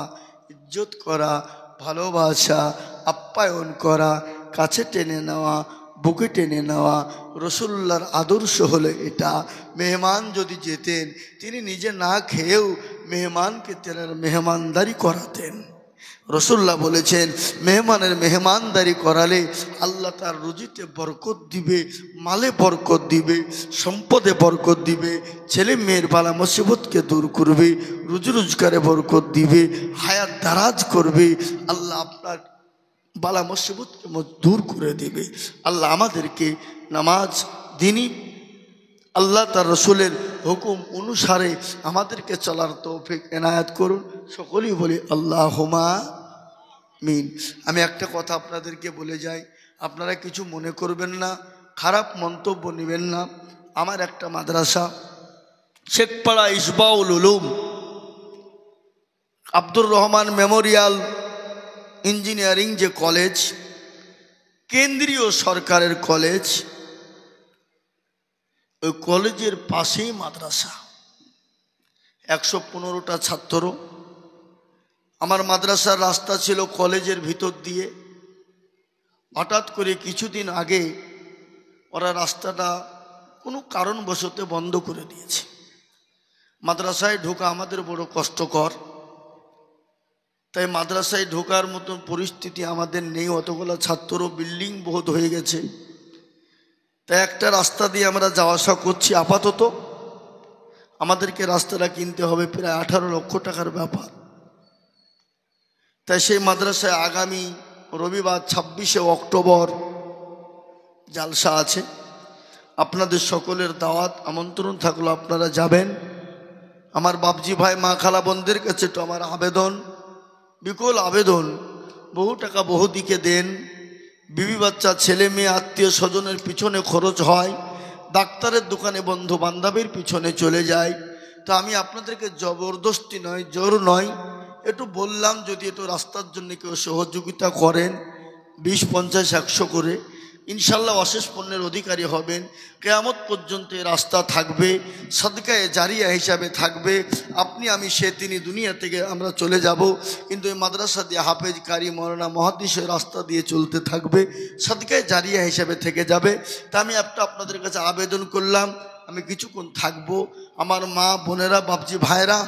ইজ্জত করা, ভালোবাসা, আপ্যায়ন করা, কাছে টেনে নেওয়া, বুকে টেনে নেওয়া। রসুল্লাহর আদর্শ হলো এটা। মেহমান যদি যেতেন, তিনি নিজে না খেয়েও মেহমানকে তেনার মেহমানদারি করাতেন। রসুল্লাহ বলেছেন, মেহমানের মেহমানদারি করালে আল্লাহ তার রুজিতে বরকত দিবে, মালে বরকত দিবে, সম্পদে বরকত দিবে, ছেলে মেয়ের বালা মুসিবতকে দূর করবে, রুজি রোজগারে বরকত দিবে, হায়াত দারাজ করবে। আল্লাহ আপনার বালা মুসিবতকে দূর করে দিবে। আল্লাহ আমাদেরকে নামাজ, দিনই আল্লাহ তার রসুলের হুকুম অনুসারে আমাদেরকে চলার তৌফিক এনায়াত করুন। সকলেই বলি আল্লাহুম্মা আমিন। আমি একটা কথা আপনাদেরকে বলে যাই, আপনারা কিছু মনে করবেন না, খারাপ মন্তব্য নেবেন না। আমার একটা মাদ্রাসা, শেখপাড়া ইসবাউল উলুম আব্দুর রহমান মেমোরিয়াল ইঞ্জিনিয়ারিং যে কলেজ, কেন্দ্রীয় সরকারের কলেজ, ওই কলেজের পাশেই মাদ্রাসা, 115টা ছাত্র। আমার মাদ্রাসার রাস্তা ছিল কলেজের ভিতর দিয়ে। হঠাৎ করে কিছুদিন আগে ওরা রাস্তাটা কোনো কারণবশত বন্ধ করে দিয়েছে। মাদ্রাসায় ঢোকা আমাদের বড় কষ্টকর, তাই মাদ্রাসায় ঢোকার মতন পরিস্থিতি আমাদের নেই। অতগুলো ছাত্র, বিল্ডিং বহুত হয়ে গেছে, তাই একটা রাস্তা দিয়ে আমরা যাওয়া আসা করছি। আপাতত আমাদেরকে রাস্তাটা কিনতে হবে প্রায় 18 লক্ষ টাকার ব্যাপার। তাই সেই মাদ্রাসায় আগামী রবিবার 26শে অক্টোবর জালসা আছে। আপনাদের সকলের দাওয়াত, আমন্ত্রণ থাকলো, আপনারা যাবেন। আমার বাপজি ভাই, মা খালা বোনদের কাছে তো আমার আবেদন, বিকল আবেদন, বহু টাকা বহু দিকে দেন। বিবি বাচ্চা, ছেলে মেয়ে, আত্মীয় স্বজনের পিছনে খরচ হয়, ডাক্তারের দোকানে, বন্ধু বান্ধবের পিছনে চলে যায়। তো আমি আপনাদেরকে জবরদস্তি নয়, জোর নয়, একটু বললাম যদি একটু রাস্তার জন্য কেউ সহযোগিতা করেন, 20, 50, 100 করে, ইনশাল্লাহ অশেষ পুণ্যের অধিকারী হবেন। কিয়ামত পর্যন্ত এই রাস্তা থাকবে, সাদকায়ে জারিয়া হিসাবে থাকবে। আপনি আমি সে তিনি দুনিয়া থেকে আমরা চলে যাব, কিন্তু এই মাদ্রাসা দিয়ে হাফেজ কারি মৌলানা মুহাদ্দিসের রাস্তা দিয়ে চলতে থাকবে, সাদকায়ে জারিয়া হিসাবে থেকে যাবে। তা আমি একটা আপনাদের কাছে আবেদন করলাম, আমি কিছুক্ষণ থাকবো। আমার মা বোনেরা বাপজি ভাইরা